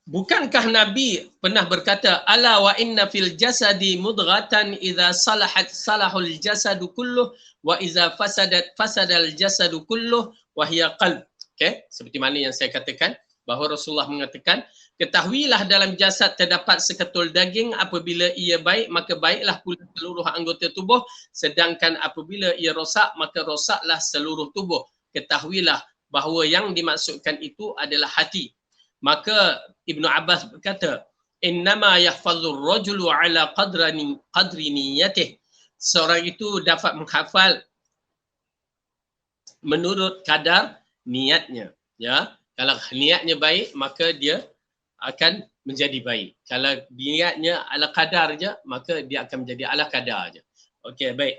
Speaker 1: Bukankah Nabi pernah berkata, ala wa inna fil jasadi mudghatan idza salahat salahul jasadu kulluh wa idza fasadat fasadal jasadu kulluh wa hiya qalb. Okey, seperti mana yang saya katakan bahawa Rasulullah mengatakan, ketahuilah dalam jasad terdapat seketul daging, apabila ia baik maka baiklah pula seluruh anggota tubuh, sedangkan apabila ia rosak maka rosaklah seluruh tubuh. Ketahuilah bahawa yang dimaksudkan itu adalah hati. Maka Ibnu Abbas berkata, innama yahfazur rajulu ala qadri niyatih. Seorang itu dapat menghafal menurut kadar niatnya. Ya, kalau niatnya baik maka dia akan menjadi baik. Kalau niatnya ala kadar je, maka dia akan menjadi ala kadar je. Okey, baik.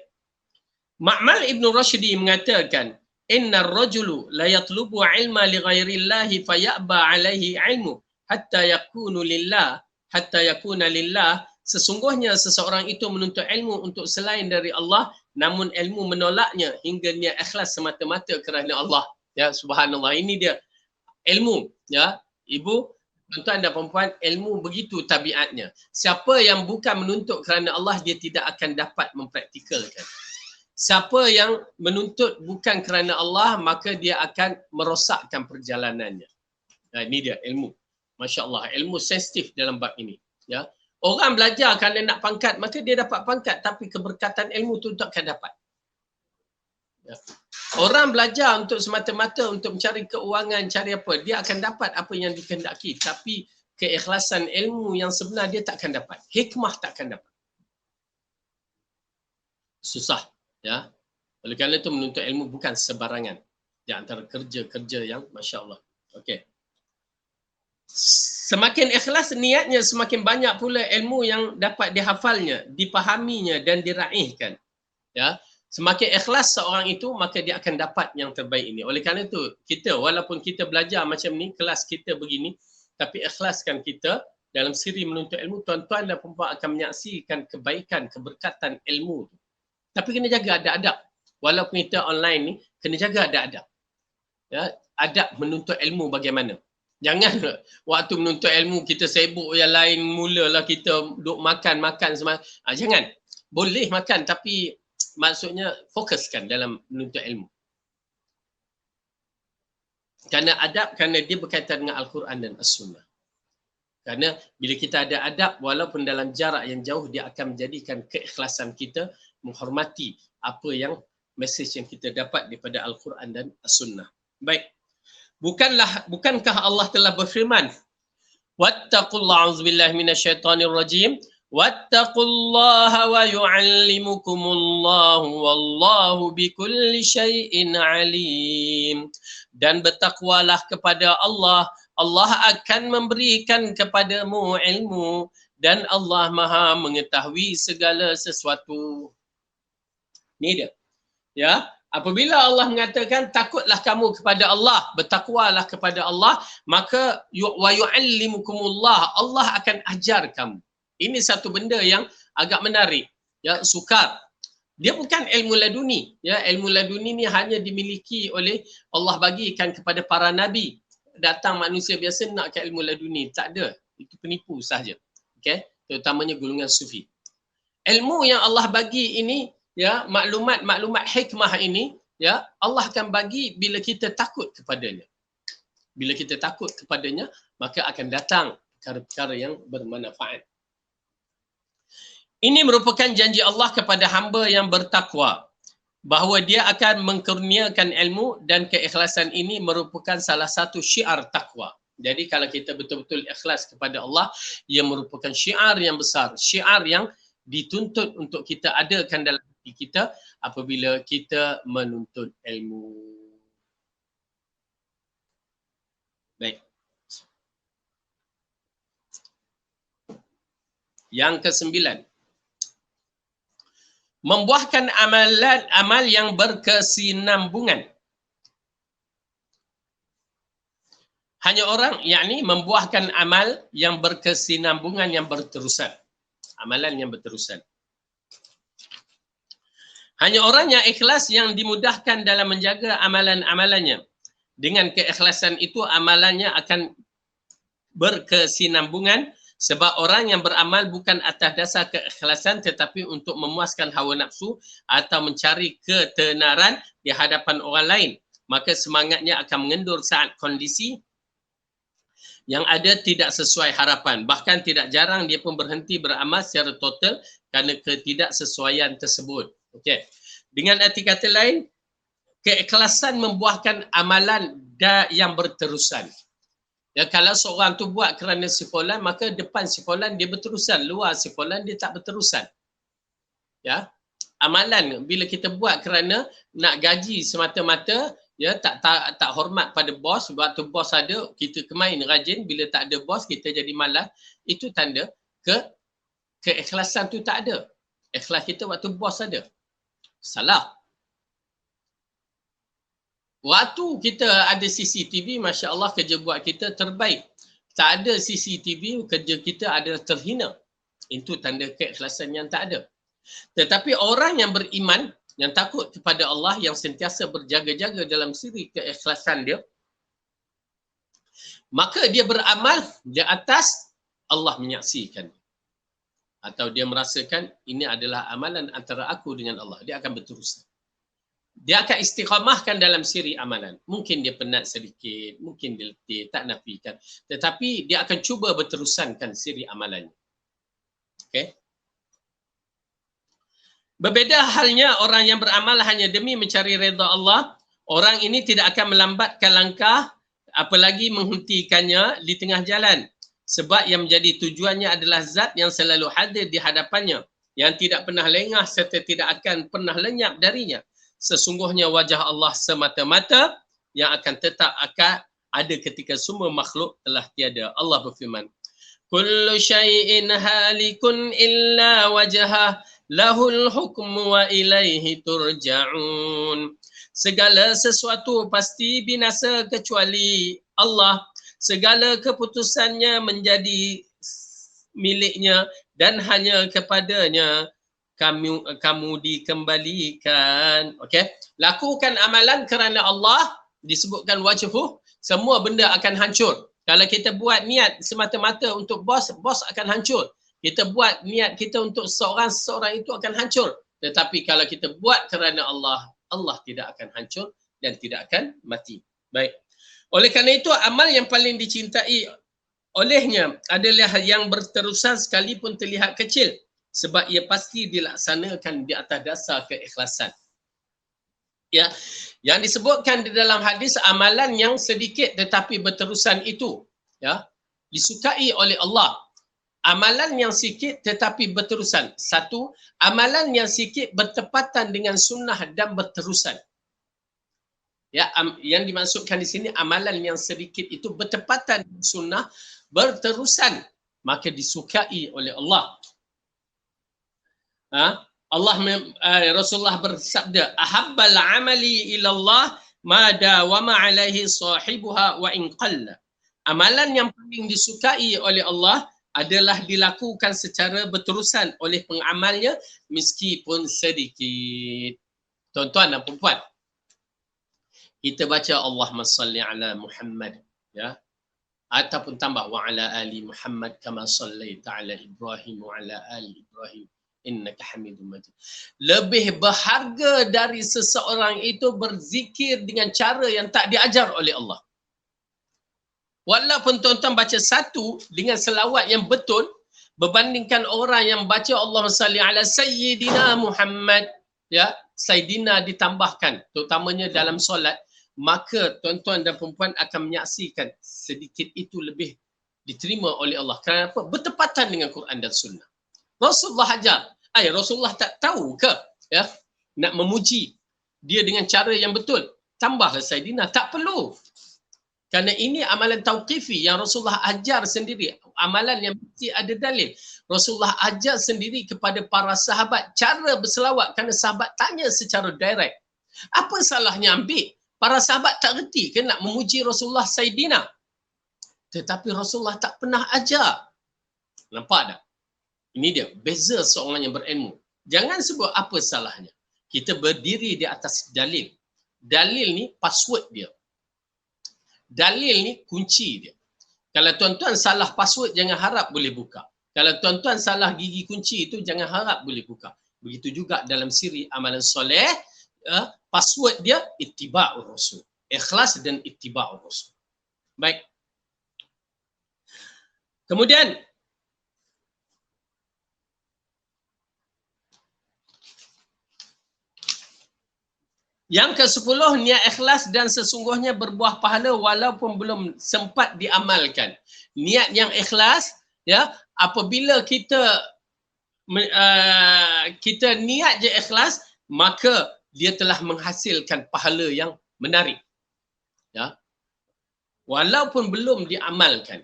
Speaker 1: Ma'mal Ibn Rashidi mengatakan, inna ar-rajulu la yatlubu ilma li ghairillahi fayaba alaihi ilmu hatta yakunu lillah hatta yakuna lillah. Sesungguhnya seseorang itu menuntut ilmu untuk selain dari Allah, namun ilmu menolaknya hingga dia ikhlas semata-mata kerana Allah. Ya, subhanallah, ini dia ilmu. Ya, ibu, tuan-tuan dan puan-puan, ilmu begitu tabiatnya. Siapa yang bukan menuntut kerana Allah, dia tidak akan dapat mempraktikalkan. Siapa yang menuntut bukan kerana Allah, maka dia akan merosakkan perjalanannya. Nah, ini dia ilmu. Masya Allah, ilmu sensitif dalam bab ini. Ya, orang belajar kerana nak pangkat, maka dia dapat pangkat, tapi keberkatan ilmu tu tak akan dapat. Ya. Orang belajar untuk semata-mata untuk mencari keuangan, cari apa, dia akan dapat apa yang dikehendaki, tapi keikhlasan ilmu yang sebenar dia tak akan dapat. Hikmah tak akan dapat. Susah. Ya, oleh kerana itu menuntut ilmu bukan sebarangan. Di antara kerja-kerja yang Masya Allah. Okey. Semakin ikhlas niatnya, semakin banyak pula ilmu yang dapat dihafalnya, dipahaminya dan diraihkan. Ya, semakin ikhlas seorang itu, maka dia akan dapat yang terbaik ini. Oleh kerana itu, kita walaupun kita belajar macam ni, kelas kita begini, tapi ikhlaskan kita dalam siri menuntut ilmu, tuan-tuan dan puan-puan akan menyaksikan kebaikan, keberkatan ilmu tu. Tapi kena jaga adab-adab. Walaupun kita online ni, kena jaga adab-adab. Ya, adab menuntut ilmu bagaimana. Jangan waktu menuntut ilmu kita sibuk yang lain, mulalah kita duduk makan semua. Jangan. Boleh makan tapi maksudnya fokuskan dalam menuntut ilmu. Kerana adab, kerana dia berkaitan dengan Al-Quran dan As-Sunnah. Kerana bila kita ada adab, walaupun dalam jarak yang jauh, dia akan menjadikan keikhlasan kita menghormati apa yang mesej yang kita dapat daripada Al-Quran dan As-Sunnah. Baik. Bukankah Allah telah berfirman, wattaqullaha a'udzubillahi minasyaitonirrajim, wattaqullaha wa yu'allimukumullahu wallahu bikulli syai'in alim. Dan bertakwalah kepada Allah, Allah akan memberikan kepadamu ilmu dan Allah Maha mengetahui segala sesuatu. Ni dia. Ya, apabila Allah mengatakan takutlah kamu kepada Allah, bertakwalah kepada Allah, maka wa yu'allimukumullah, Allah akan ajar kamu. Ini satu benda yang agak menarik. Ya, sukar. Dia bukan ilmu laduni. Ya, ilmu laduni ni hanya dimiliki oleh Allah, bagikan kepada para nabi. Datang manusia biasa nak ke ilmu laduni, tak ada. Itu penipu sahaja. Okey, terutamanya golongan sufi. Ilmu yang Allah bagi ini, ya, maklumat hikmah ini, ya, Allah akan bagi bila kita takut kepadanya. Bila kita takut kepadanya, maka akan datang perkara-perkara yang bermanfaat. Ini merupakan janji Allah kepada hamba yang bertakwa. bahawa dia akan mengkurniakan ilmu dan keikhlasan ini merupakan salah satu syiar takwa. Jadi kalau kita betul-betul ikhlas kepada Allah, ia merupakan syiar yang besar, syiar yang dituntut untuk kita adakan dalam hati kita apabila kita menuntut ilmu. Baik. Yang ke-9. Membuahkan amal yang berkesinambungan. Hanya orang, yakni membuahkan amal yang berkesinambungan, yang berterusan. Amalan yang berterusan. Hanya orang yang ikhlas yang dimudahkan dalam menjaga amalan-amalannya. Dengan keikhlasan itu amalannya akan berkesinambungan, sebab orang yang beramal bukan atas dasar keikhlasan tetapi untuk memuaskan hawa nafsu atau mencari ketenaran di hadapan orang lain. Maka semangatnya akan mengendur saat kondisi yang ada tidak sesuai harapan. Bahkan tidak jarang dia pun berhenti beramal secara total kerana ketidaksesuaian tersebut. Okey. Dengan arti kata lain, keikhlasan membuahkan amalan yang berterusan. Ya, kalau seorang tu buat kerana sifolan, maka depan sifolan dia berterusan, luar sifolan dia tak berterusan. Ya. Amalan bila kita buat kerana nak gaji semata-mata, ya, tak hormat pada bos, waktu bos ada kita kemain rajin, bila tak ada bos kita jadi malas, itu tanda keikhlasan tu tak ada. Ikhlas kita waktu bos ada. Salah. Waktu kita ada CCTV, Masya Allah kerja buat kita terbaik. Tak ada CCTV, kerja kita adalah terhina. Itu tanda keikhlasan yang tak ada. Tetapi orang yang beriman, yang takut kepada Allah, yang sentiasa berjaga-jaga dalam siri keikhlasan dia, maka dia beramal di atas Allah menyaksikan. Atau dia merasakan ini adalah amalan antara aku dengan Allah. Dia akan berterusan. Dia akan istiqamahkan dalam siri amalan. Mungkin dia penat sedikit, mungkin dia letih, tak nafikan. Tetapi dia akan cuba berterusankan siri amalannya. Okey. Berbeza halnya orang yang beramal hanya demi mencari redha Allah. Orang ini tidak akan melambatkan langkah, apalagi menghentikannya di tengah jalan. Sebab yang menjadi tujuannya adalah zat yang selalu hadir di hadapannya, yang tidak pernah lengah serta tidak akan pernah lenyap darinya. Sesungguhnya wajah Allah semata-mata yang akan tetap akan ada ketika semua makhluk telah tiada. Allah berfirman, kullu syai'in halikun illa wajhah lahul hukmu wa ilaihi turja'un. Segala sesuatu pasti binasa kecuali Allah. Segala keputusannya menjadi miliknya dan hanya kepadanya kamu dikembalikan. Okey. Lakukan amalan kerana Allah, disebutkan wajhuh, semua benda akan hancur. Kalau kita buat niat semata-mata untuk bos akan hancur. Kita buat niat kita untuk seorang itu akan hancur. Tetapi kalau kita buat kerana Allah, Allah tidak akan hancur dan tidak akan mati. Baik. Oleh kerana itu, amal yang paling dicintai olehnya adalah yang berterusan sekalipun terlihat kecil. Sebab ia pasti dilaksanakan di atas dasar keikhlasan. Ya, yang disebutkan di dalam hadis, amalan yang sedikit tetapi berterusan itu, ya, disukai oleh Allah. Amalan yang sikit tetapi berterusan. Satu, amalan yang sikit bertepatan dengan sunnah dan berterusan. Ya, yang dimaksudkan di sini amalan yang sedikit itu bertepatan dengan sunnah, berterusan, maka disukai oleh Allah. Rasulullah bersabda, ahabbal amali ilallah ma dawama alaihi sahibuha wa in qalla. Amalan yang paling disukai oleh Allah adalah dilakukan secara berterusan oleh pengamalnya meskipun sedikit. Tuan-tuan dan puan-puan, kita baca Allahumma salli ala Muhammad, ya, ataupun tambah wa ala ali Muhammad kama sallaita ala Ibrahim wa ala ali Ibrahim innaka Hamidum Majid. Lebih berharga dari seseorang itu berzikir dengan cara yang tak diajar oleh Allah. Walaupun tuan-tuan baca satu dengan selawat yang betul berbandingkan orang yang baca Allahumma salli ala Sayyidina Muhammad, ya Saidina ditambahkan terutamanya dalam solat, maka tuan-tuan dan perempuan akan menyaksikan sedikit itu lebih diterima oleh Allah. Kenapa? Bertepatan dengan Quran dan Sunnah. Rasulullah ajar. Rasulullah tak tahu ke ya nak memuji dia dengan cara yang betul? Tambahlah Saidina, tak perlu. Kerana ini amalan tauqifi yang Rasulullah ajar sendiri. Amalan yang mesti ada dalil. Rasulullah ajar sendiri kepada para sahabat cara berselawat kerana sahabat tanya secara direct. Apa salahnya ambil? Para sahabat tak reti ke nak memuji Rasulullah Saidina. Tetapi Rasulullah tak pernah ajar. Nampak tak? Ini dia, beza seorang yang berilmu. Jangan sebut apa salahnya. Kita berdiri di atas dalil. Dalil ni password dia. Dalil ni kunci dia. Kalau tuan-tuan salah password, jangan harap boleh buka. Kalau tuan-tuan salah gigi kunci itu, jangan harap boleh buka. Begitu juga dalam siri amalan soleh, password dia ittiba'ur rasul. Ikhlas dan ittiba'ur rasul. Baik. Kemudian, yang ke-10, niat ikhlas dan sesungguhnya berbuah pahala walaupun belum sempat diamalkan. Niat yang ikhlas, ya, apabila kita niat je ikhlas, maka dia telah menghasilkan pahala yang menarik. Ya. Walaupun belum diamalkan.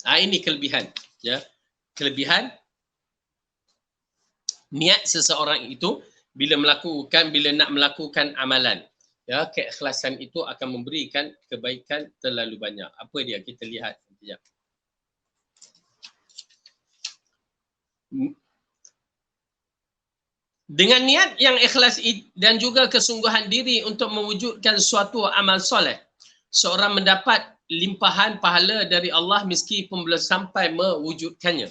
Speaker 1: Ini kelebihan, ya. Kelebihan niat seseorang itu bila nak melakukan amalan, ya, keikhlasan itu akan memberikan kebaikan terlalu banyak. Apa dia? Kita lihat sekejap. Dengan niat yang ikhlas dan juga kesungguhan diri untuk mewujudkan suatu amal soleh, seorang mendapat limpahan pahala dari Allah meskipun belum sampai mewujudkannya.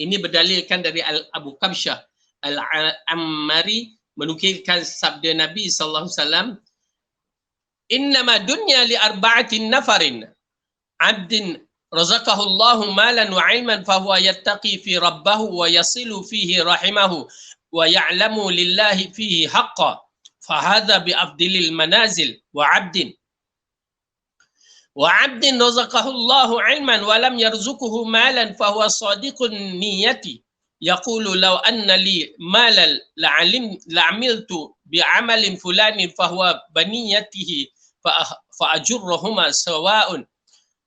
Speaker 1: Ini berdalilkan dari Abu Qabsyah Al-Ammari menukilkan sabda Nabi sallallahu alaihi wasallam, "Innama dunya li arba'atin nafarin 'abdin razaqahu Allahu malan wa 'ilman fa huwa yattaqi fi rabbahu wa yasilu fihi rahimahu wa ya'lamu lillahi fihi haqqan fa hadha bi afdalil manazil wa 'abdin razaqahu Allahu 'ilman wa lam yarzuqhu malan fa huwa sadiqun niyyati yaqulu law anna li malal la'amiltu bi'amalin fulanin fahuwa baniyatihi fa'ajurruhuma sawa'un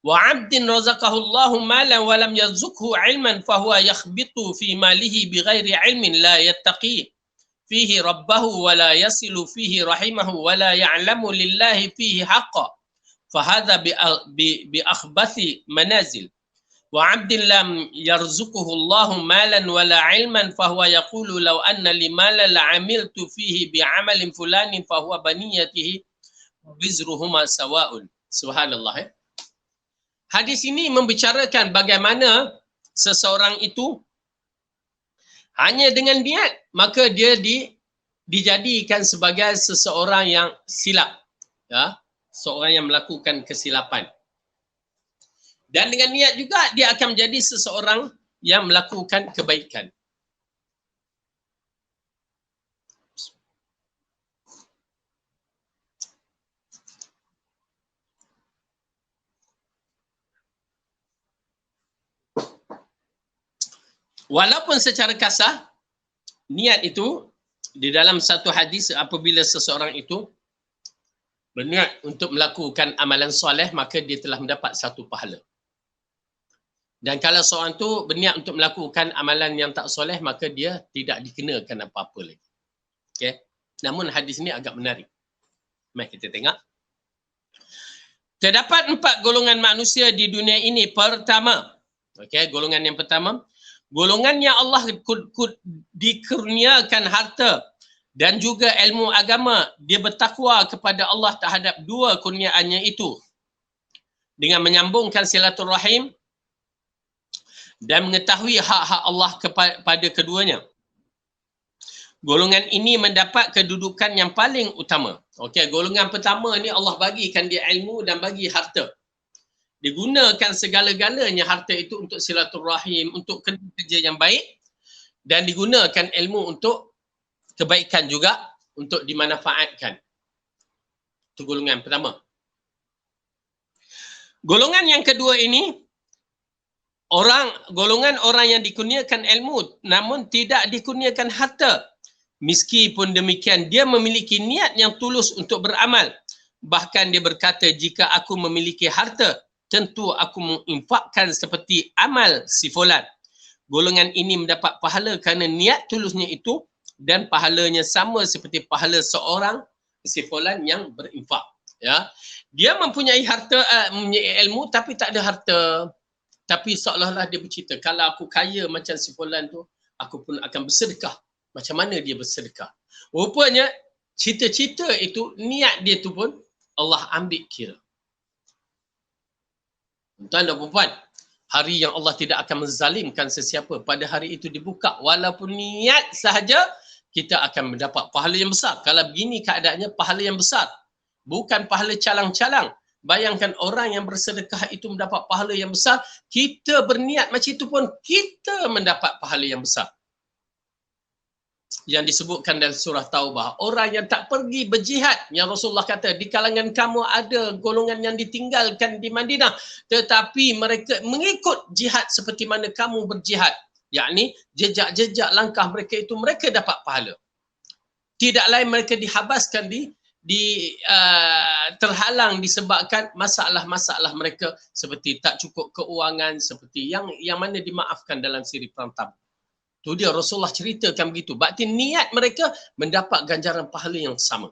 Speaker 1: wa 'abdin razaqahu Allahu malan wa lam yarzuqhu 'ilman fahuwa yakhbitu fi malihi bighairi 'ilmin la yattaqi fihi rabbahu wa la yasilu fihi rahimahu wa la ya'lamu lillahi fihi haqqan fahadha bi akhbathi manazil wa 'abdin lam yarzuquhu Allahu malan wala 'ilman fahuwa yaqulu law anna li malan la'amiltu fihi bi'amalin fulanin fahuwa baniyatihi bizruhuma sawa'un." Subhanallah, ya. Hadis ini membicarakan bagaimana seseorang itu hanya dengan niat maka dia dijadikan sebagai seseorang yang silap, ya, seorang yang melakukan kesilapan. Dan dengan niat juga dia akan menjadi seseorang yang melakukan kebaikan. Walaupun secara kasar, niat itu di dalam satu hadis apabila seseorang itu berniat untuk melakukan amalan soleh maka dia telah mendapat satu pahala. Dan kalau seorang tu berniat untuk melakukan amalan yang tak soleh, maka dia tidak dikenakan apa-apa lagi. Okay? Namun hadis ni agak menarik. Mari kita tengok. Terdapat 4 golongan manusia di dunia ini. Pertama, okay, golongan yang pertama, golongan yang Allah dikurniakan harta dan juga ilmu agama. Dia bertakwa kepada Allah terhadap 2 kurniaannya itu. Dengan menyambungkan silaturahim dan mengetahui hak-hak Allah kepada keduanya. Golongan ini mendapat kedudukan yang paling utama. Okey, golongan pertama ni Allah bagikan dia ilmu dan bagi harta. Digunakan segala-galanya harta itu untuk silaturahim, untuk kerja yang baik dan digunakan ilmu untuk kebaikan juga untuk dimanfaatkan. Itu golongan pertama. Golongan yang kedua ini, golongan orang yang dikurniakan ilmu namun tidak dikurniakan harta. Meskipun demikian, dia memiliki niat yang tulus untuk beramal. Bahkan dia berkata, jika aku memiliki harta, tentu aku menginfakkan seperti amal si fulan. Golongan ini mendapat pahala kerana niat tulusnya itu, dan pahalanya sama seperti pahala seorang si fulan yang berinfak. Ya, dia mempunyai harta, mempunyai ilmu tapi tak ada harta. Tapi seolah-olah dia bercerita, kalau aku kaya macam si fulan tu, aku pun akan bersedekah. Macam mana dia bersedekah? Rupanya cita-cita itu, niat dia tu pun Allah ambil kira. Tuan dan puan, hari yang Allah tidak akan menzalimkan sesiapa, pada hari itu dibuka. Walaupun niat sahaja, kita akan mendapat pahala yang besar. Kalau begini keadaannya, pahala yang besar. Bukan pahala calang-calang. Bayangkan orang yang bersedekah itu mendapat pahala yang besar. Kita berniat macam itu pun, kita mendapat pahala yang besar. Yang disebutkan dalam surah Taubah, orang yang tak pergi berjihad, yang Rasulullah kata, di kalangan kamu ada golongan yang ditinggalkan di Madinah, tetapi mereka mengikut jihad seperti mana kamu berjihad. Yakni jejak-jejak langkah mereka itu, mereka dapat pahala. Tidak lain mereka dihabaskan, terhalang disebabkan masalah-masalah mereka seperti tak cukup keuangan, seperti yang mana dimaafkan dalam siri perang Tabuk. Tu dia Rasulullah ceritakan begitu. Berarti niat mereka mendapat ganjaran pahala yang sama.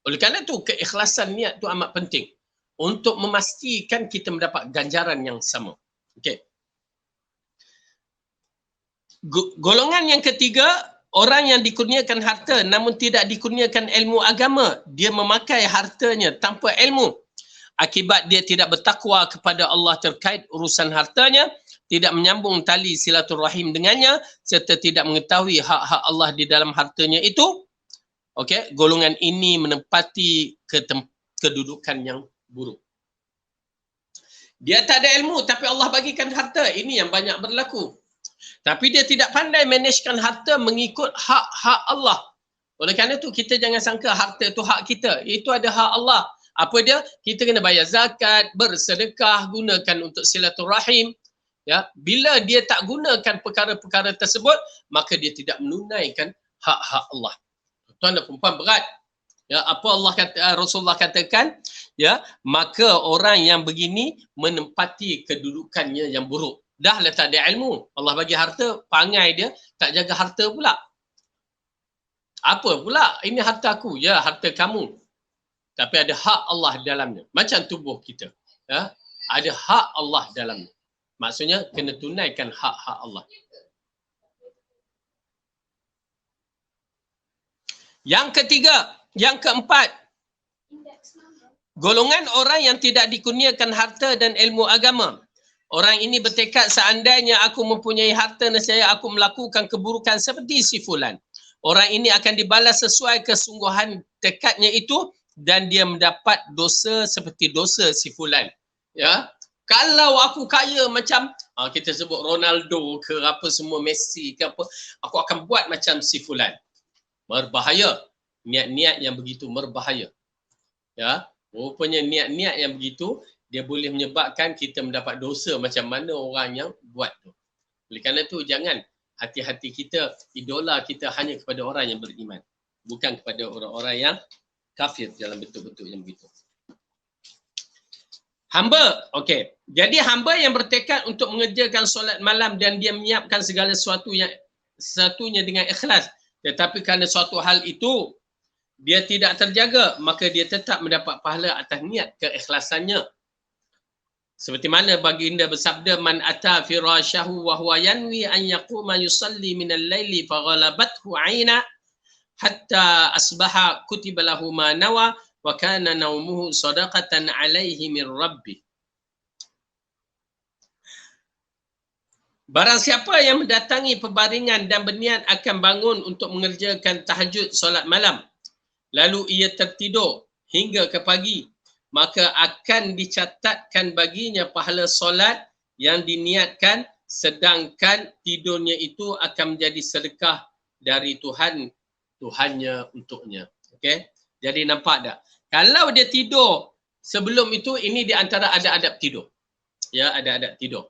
Speaker 1: Oleh kerana itu, keikhlasan niat tu amat penting untuk memastikan kita mendapat ganjaran yang sama. Okey. Golongan yang ketiga, orang yang dikurniakan harta namun tidak dikurniakan ilmu agama. Dia memakai hartanya tanpa ilmu. Akibat dia tidak bertakwa kepada Allah terkait urusan hartanya, tidak menyambung tali silaturahim dengannya, serta tidak mengetahui hak-hak Allah di dalam hartanya itu. Okey, golongan ini menempati kedudukan yang buruk. Dia tak ada ilmu tapi Allah bagikan harta. Ini yang banyak berlaku. Tapi dia tidak pandai managekan harta mengikut hak-hak Allah. Oleh kerana itu, kita jangan sangka harta itu hak kita. Itu ada hak Allah. Apa dia? Kita kena bayar zakat, bersedekah, gunakan untuk silaturahim. Ya, bila dia tak gunakan perkara-perkara tersebut, maka dia tidak menunaikan hak-hak Allah. Tuan dan puan, berat. Ya, apa Rasulullah katakan, ya, maka orang yang begini menempati kedudukannya yang buruk. Dah lah tak ada ilmu. Allah bagi harta, pangai dia, tak jaga harta pula. Apa pula? Ini harta aku. Ya, harta kamu. Tapi ada hak Allah dalamnya. Macam tubuh kita. Ya, ada hak Allah dalamnya. Maksudnya, kena tunaikan hak-hak Allah. Yang ketiga, yang keempat, golongan orang yang tidak dikurniakan harta dan ilmu agama. Orang ini bertekad, seandainya aku mempunyai harta nescaya aku melakukan keburukan seperti si fulan. Orang ini akan dibalas sesuai kesungguhan tekadnya itu, dan dia mendapat dosa seperti dosa si fulan. Ya. Kalau aku kaya macam kita sebut Ronaldo ke apa semua, Messi ke apa, aku akan buat macam si fulan. Berbahaya. Niat-niat yang begitu berbahaya. Ya, rupanya niat-niat yang begitu dia boleh menyebabkan kita mendapat dosa macam mana orang yang buat tu. Oleh kerana itu, jangan hati-hati kita, idola kita hanya kepada orang yang beriman, bukan kepada orang-orang yang kafir dalam bentuk-bentuk yang begitu. Hamba, okey. Jadi hamba yang bertekad untuk mengerjakan solat malam dan dia menyiapkan segala sesuatunya dengan ikhlas. Tetapi kerana suatu hal itu dia tidak terjaga, maka dia tetap mendapat pahala atas niat keikhlasannya. Seperti mana baginda bersabda, man ata firasyahu wa huwa yanwi an yaquma yusalli min al-laili faghalabathu 'aina hatta asbaha kutiba lahu ma nawa wa kana naumuhu sadaqatan 'alaihi min rabbih. Barang siapa yang mendatangi pebaringan dan berniat akan bangun untuk mengerjakan tahajud solat malam, lalu ia tertidur hingga ke pagi, maka akan dicatatkan baginya pahala solat yang diniatkan, sedangkan tidurnya itu akan menjadi sedekah dari Tuhan Tuhannya untuknya. Okey. Jadi nampak tak? Kalau dia tidur sebelum itu, ini di antara adab-adab tidur. Ya, adab-adab tidur.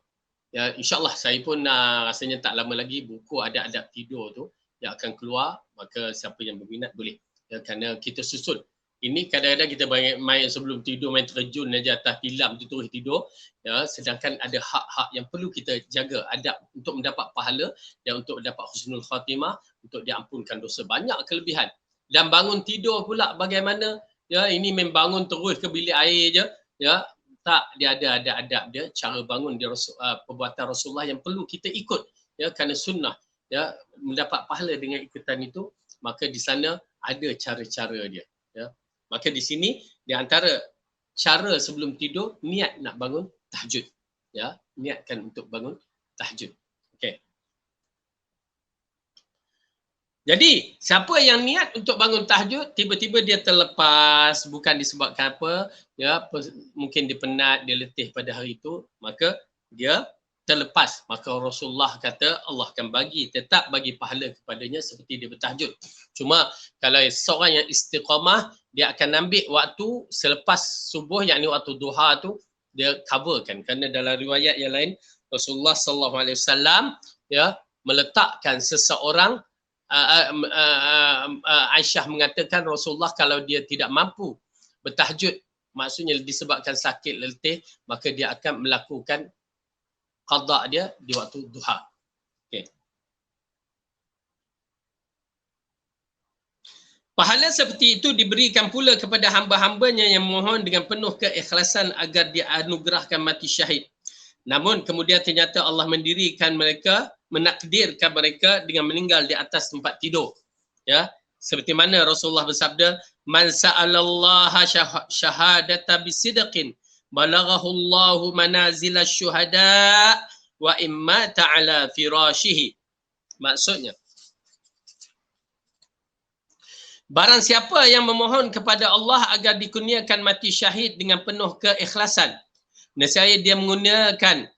Speaker 1: Ya, insya-Allah saya pun rasanya tak lama lagi buku adab-adab tidur tu yang akan keluar, maka siapa yang berminat boleh. Ya, kerana kita susun. Ini kadang-kadang kita main sebelum tidur, main terjun aja atas tilam tu terus tidur. Ya, sedangkan ada hak-hak yang perlu kita jaga, adab untuk mendapat pahala dan untuk mendapat husnul khatimah, untuk diampunkan dosa. Banyak kelebihan. Dan bangun tidur pula bagaimana? Ya, ini main bangun terus ke bilik air je. Ya, tak, dia ada adab dia, cara bangun dia, perbuatan Rasulullah yang perlu kita ikut. Ya, kerana sunnah. Ya, mendapat pahala dengan ikutan itu, maka di sana ada cara-cara dia. Ya. Maka di sini di antara cara sebelum tidur, niat nak bangun tahajud. Ya, niatkan untuk bangun tahajud. Okey. Jadi, siapa yang niat untuk bangun tahajud, tiba-tiba dia terlepas, bukan disebabkan apa, ya, mungkin dia penat, dia letih pada hari itu, maka dia terlepas. Maka Rasulullah kata Allah akan tetap bagi pahala kepadanya seperti dia bertahajud. Cuma kalau seorang yang istiqamah, dia akan ambil waktu selepas subuh, yakni waktu duha tu, dia coverkan. Kerana dalam riwayat yang lain, Rasulullah SAW ya, meletakkan seseorang, Aisyah mengatakan Rasulullah kalau dia tidak mampu bertahajud, maksudnya disebabkan sakit letih, maka dia akan melakukan qada dia di waktu duha. Okey. Pahala seperti itu diberikan pula kepada hamba-hambanya yang mohon dengan penuh keikhlasan agar dianugerahkan mati syahid. Namun kemudian ternyata Allah mendirikan mereka, menakdirkan mereka dengan meninggal di atas tempat tidur. Ya, seperti mana Rasulullah bersabda, "Man sa'alallaha syahadata bisidqin, balaghahu Allahu manazila syuhada wa imma ta'ala firashihi." Maksudnya, barang siapa yang memohon kepada Allah agar dikurniakan mati syahid dengan penuh keikhlasan, nescaya dia menggunakan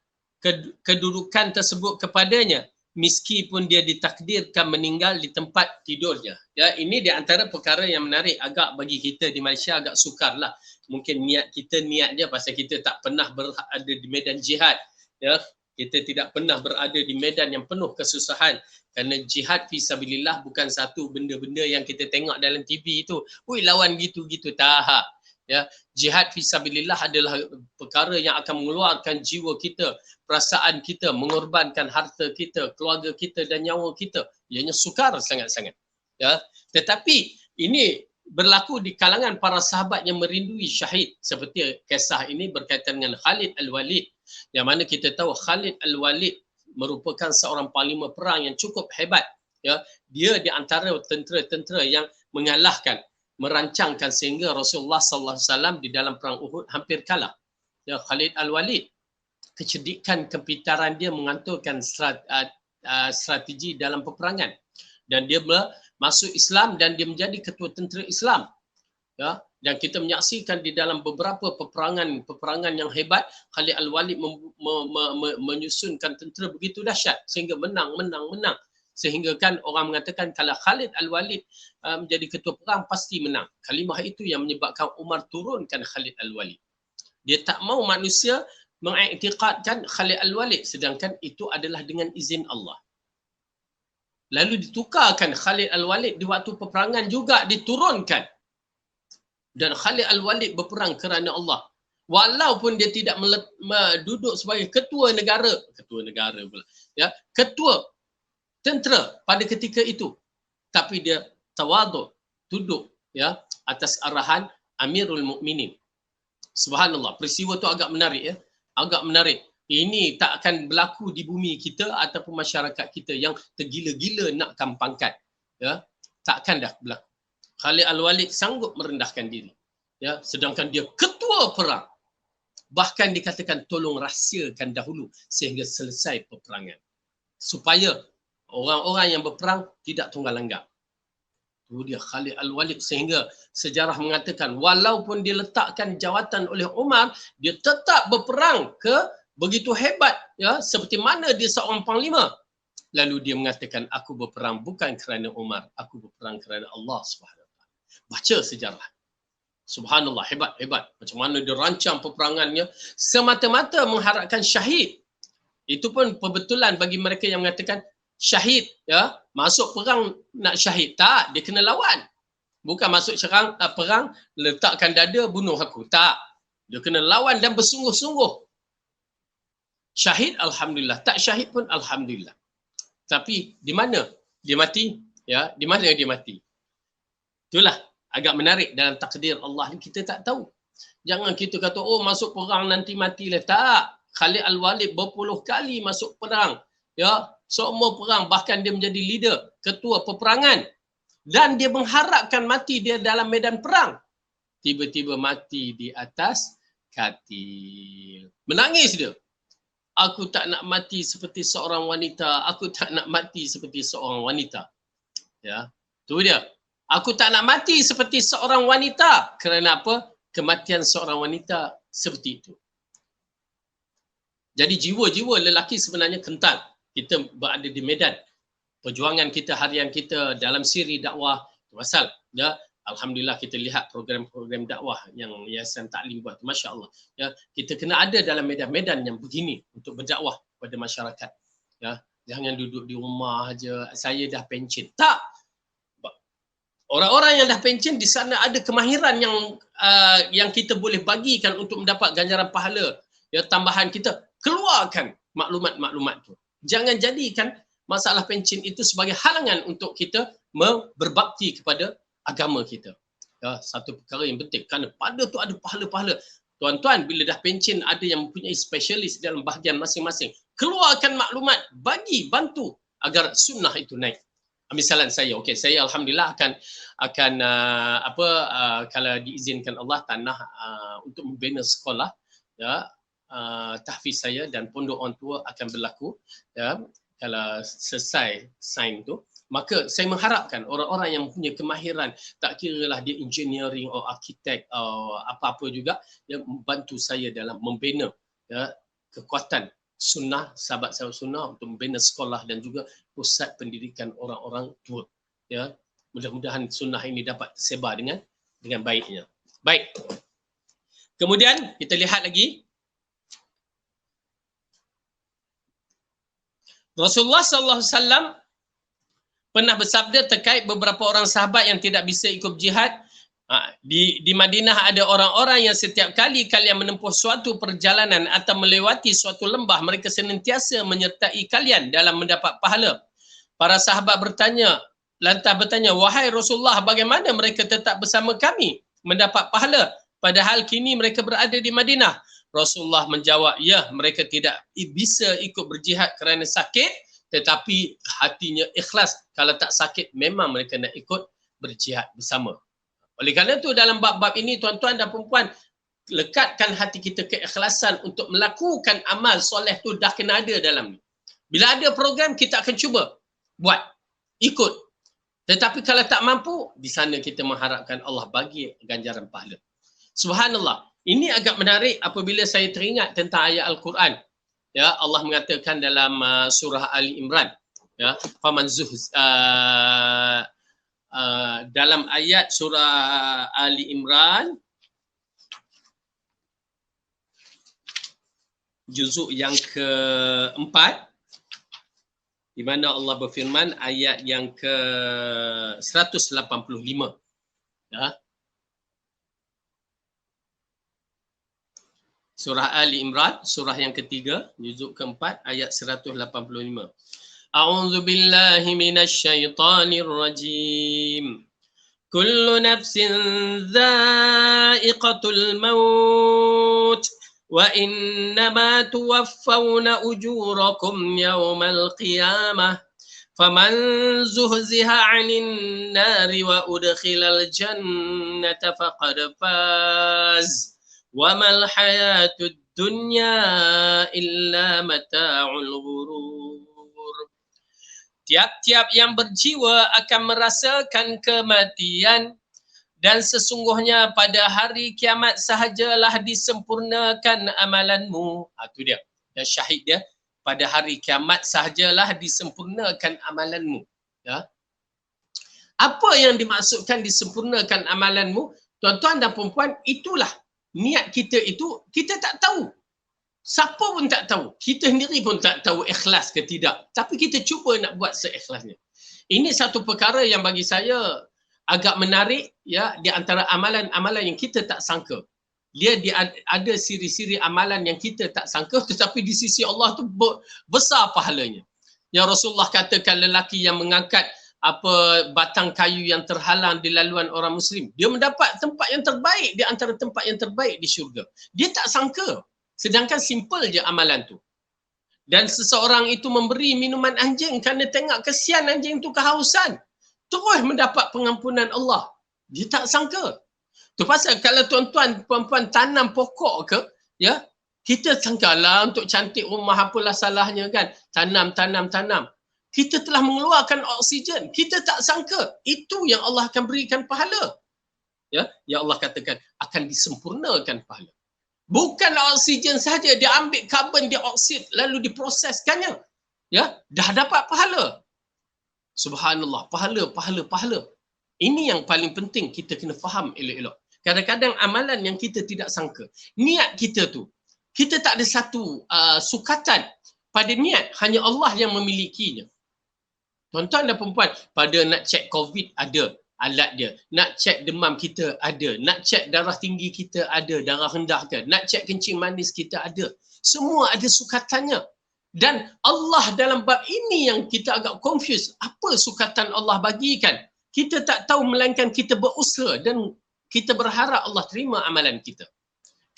Speaker 1: kedudukan tersebut kepadanya, meskipun dia ditakdirkan meninggal di tempat tidurnya. Ya, ini di antara perkara yang menarik agak bagi kita di Malaysia, agak sukarlah. Mungkin niat kita niatnya pasal kita tak pernah berada di medan jihad. Ya, kita tidak pernah berada di medan yang penuh kesusahan. Kerana jihad fisabilillah bukan satu benda-benda yang kita tengok dalam TV itu. Ui, lawan gitu-gitu. Tak. Ya, jihad fisabilillah adalah perkara yang akan mengeluarkan jiwa kita, perasaan kita, mengorbankan harta kita, keluarga kita dan nyawa kita. Ianya sukar sangat-sangat. Ya, tetapi ini berlaku di kalangan para sahabat yang merindui syahid, seperti kisah ini berkaitan dengan Khalid Al-Walid, yang mana kita tahu Khalid Al-Walid merupakan seorang panglima perang yang cukup hebat. Ya, dia di antara tentera-tentera yang mengalahkan, merancangkan sehingga Rasulullah SAW di dalam perang Uhud hampir kalah. Ya, Khalid Al-Walid, kecerdikan kepintaran dia menganturkan strategi dalam peperangan, dan dia masuk Islam dan dia menjadi ketua tentera Islam. Ya, dan kita menyaksikan di dalam beberapa peperangan yang hebat, Khalid Al-Walid menyusunkan tentera begitu dahsyat sehingga menang. Sehingga kan orang mengatakan kalau Khalid Al-Walid menjadi ketua perang pasti menang. Kalimah itu yang menyebabkan Umar turunkan Khalid Al-Walid. Dia tak mau manusia mengiktikadkan Khalid Al-Walid, sedangkan itu adalah dengan izin Allah. Lalu ditukarkan Khalid Al-Walid di waktu peperangan juga diturunkan. Dan Khalid Al-Walid berperang kerana Allah. Walaupun dia tidak duduk sebagai ketua negara pula. Ya, ketua tentera pada ketika itu, tapi dia tawaduk, duduk ya atas arahan Amirul Mukminin. Subhanallah, peristiwa tu agak menarik ya, agak menarik. Ini tak akan berlaku di bumi kita ataupun masyarakat kita yang tergila-gila nakkan pangkat. Ya, takkan dah berlaku. Khalid Al-Walid sanggup merendahkan diri. Ya, sedangkan dia ketua perang. Bahkan dikatakan tolong rahsiakan dahulu sehingga selesai peperangan. Supaya orang-orang yang berperang tidak tunggal langgam. Itu dia Khalid Al-Walid, sehingga sejarah mengatakan walaupun diletakkan jawatan oleh Umar, dia tetap berperang begitu hebat ya, seperti mana dia seorang panglima. Lalu dia mengatakan, aku berperang bukan kerana Umar, aku berperang kerana Allah Subhanahu Wa Taala. Baca sejarah. Subhanallah, hebat, hebat. Macam mana dia rancang peperangannya semata-mata mengharapkan syahid. Itu pun perbetulan bagi mereka yang mengatakan syahid, ya, masuk perang nak syahid. Tak, dia kena lawan. Bukan masuk perang, letakkan dada, bunuh aku. Tak. Dia kena lawan dan bersungguh-sungguh. Syahid, alhamdulillah. Tak syahid pun alhamdulillah. Tapi di mana dia mati? Ya, di mana dia mati? Itulah agak menarik dalam takdir Allah. Kita tak tahu. Jangan kita kata, oh masuk perang nanti matilah. Tak. Khalid Al-Walid berpuluh kali masuk perang. Ya, semua perang, bahkan dia menjadi leader, ketua peperangan. Dan dia mengharapkan mati dia dalam medan perang. Tiba-tiba mati di atas katil. Menangis dia. Aku tak nak mati seperti seorang wanita. Aku tak nak mati seperti seorang wanita. Ya, tu dia. Aku tak nak mati seperti seorang wanita. Kerana apa? Kematian seorang wanita seperti itu. Jadi jiwa-jiwa lelaki sebenarnya kental. Kita berada di medan. Perjuangan kita, harian kita dalam siri dakwah. Pasal, ya, alhamdulillah kita lihat program-program dakwah yang Yayasan Taklim buat. Masya Allah. Ya, kita kena ada dalam medan-medan yang begini untuk berdakwah kepada masyarakat. Ya, jangan duduk di rumah aja. Saya dah pencen. Tak. Orang-orang yang dah pencen di sana ada kemahiran yang kita boleh bagikan untuk mendapat ganjaran pahala. Ya, tambahan kita. Keluarkan maklumat-maklumat tu. Jangan jadikan masalah pencen itu sebagai halangan untuk kita berbakti kepada agama kita. Ya, satu perkara yang penting. Kerana pada tu ada pahala-pahala. Tuan-tuan, bila dah pencen ada yang mempunyai spesialis dalam bahagian masing-masing. Keluarkan maklumat, bagi, bantu agar sunnah itu naik. Misalan saya, okey, saya alhamdulillah akan kalau diizinkan Allah tanah untuk membina sekolah, ya, tahfiz saya dan pondok orang tua akan berlaku, ya, kalau selesai sign tu, maka saya mengharapkan orang-orang yang punya kemahiran, tak kiralah dia engineering atau arkitek atau apa-apa juga, yang membantu saya dalam membina, ya, kekuatan sunnah, sahabat-sahabat sunnah untuk membina sekolah dan juga pusat pendidikan orang-orang tua. Ya, mudah-mudahan sunnah ini dapat sebar dengan baiknya. Baik. Kemudian kita lihat lagi. Rasulullah sallallahu alaihi wasallam pernah bersabda terkait beberapa orang sahabat yang tidak bisa ikut jihad. Di Madinah ada orang-orang yang setiap kali kalian menempuh suatu perjalanan atau melewati suatu lembah, mereka senantiasa menyertai kalian dalam mendapat pahala. Para sahabat lantas bertanya, wahai Rasulullah, bagaimana mereka tetap bersama kami mendapat pahala padahal kini mereka berada di Madinah? Rasulullah menjawab, ya, mereka tidak bisa ikut berjihad kerana sakit, tetapi hatinya ikhlas. Kalau tak sakit, memang mereka nak ikut berjihad bersama. Oleh kerana itu dalam bab-bab ini, tuan-tuan dan perempuan, lekatkan hati kita keikhlasan untuk melakukan amal soleh tu dah kena ada dalam ni. Bila ada program, kita akan cuba buat, ikut. Tetapi kalau tak mampu, di sana kita mengharapkan Allah bagi ganjaran pahala. Subhanallah. Ini agak menarik apabila saya teringat tentang ayat Al-Quran. Ya, Allah mengatakan dalam surah Ali Imran, ya, faman dalam ayat surah Ali Imran juzuk yang keempat, di mana Allah berfirman ayat yang ke-185. Ya. Surah Ali Imran, surah yang ketiga, juzuk keempat, ayat 185. A'udzu billahi minasy syaithanir rajim. Kullu nafsin dha'iqatul maut wa innama tuwaffawna ujurakum yawmal qiyamah. Faman zuhziha 'anil nari wa udkhilal jannata faqad faz. Wa mal hayatud dunya illa mata'ul ghurur. Tiap-tiap yang berjiwa akan merasakan kematian dan sesungguhnya pada hari kiamat sahajalah disempurnakan amalanmu. Itu dia. Dan syahid dia pada hari kiamat sahajalah disempurnakan amalanmu. Ya. Apa yang dimaksudkan disempurnakan amalanmu? Tuan-tuan dan puan-puan, itulah niat kita itu, kita tak tahu. Siapa pun tak tahu. Kita sendiri pun tak tahu ikhlas ke tidak. Tapi kita cuba nak buat seikhlasnya. Ini satu perkara yang bagi saya agak menarik, ya, di antara amalan-amalan yang kita tak sangka. Dia ada siri-siri amalan yang kita tak sangka, tetapi di sisi Allah tu besar pahalanya. Yang Rasulullah katakan lelaki yang mengangkat batang kayu yang terhalang di laluan orang Muslim, dia mendapat tempat yang terbaik di antara tempat yang terbaik di syurga. Dia tak sangka. Sedangkan simple je amalan tu. Dan seseorang itu memberi minuman anjing kerana tengok kesian anjing tu kehausan, terus mendapat pengampunan Allah. Dia tak sangka. Tu pasal kalau tuan-tuan puan-puan tanam pokok ke, ya, kita sangkalah untuk cantik rumah apalah salahnya kan. Tanam. Kita telah mengeluarkan oksigen. Kita tak sangka itu yang Allah akan berikan pahala. Ya, yang Allah katakan akan disempurnakan pahala. Bukan oksigen saja, dia ambil karbon dioksid lalu diproseskannya. Ya, dah dapat pahala. Subhanallah, pahala. Ini yang paling penting kita kena faham elok-elok. Kadang-kadang amalan yang kita tidak sangka. Niat kita tu, kita tak ada satu sukatan pada niat, hanya Allah yang memilikinya. Tuan-tuan dan perempuan, pada nak cek COVID ada alat dia. Nak cek demam kita ada. Nak cek darah tinggi kita ada, darah rendah ke. Nak cek kencing manis kita ada. Semua ada sukatannya. Dan Allah dalam bab ini yang kita agak confused. Apa sukatan Allah bagikan? Kita tak tahu melainkan kita berusaha dan kita berharap Allah terima amalan kita.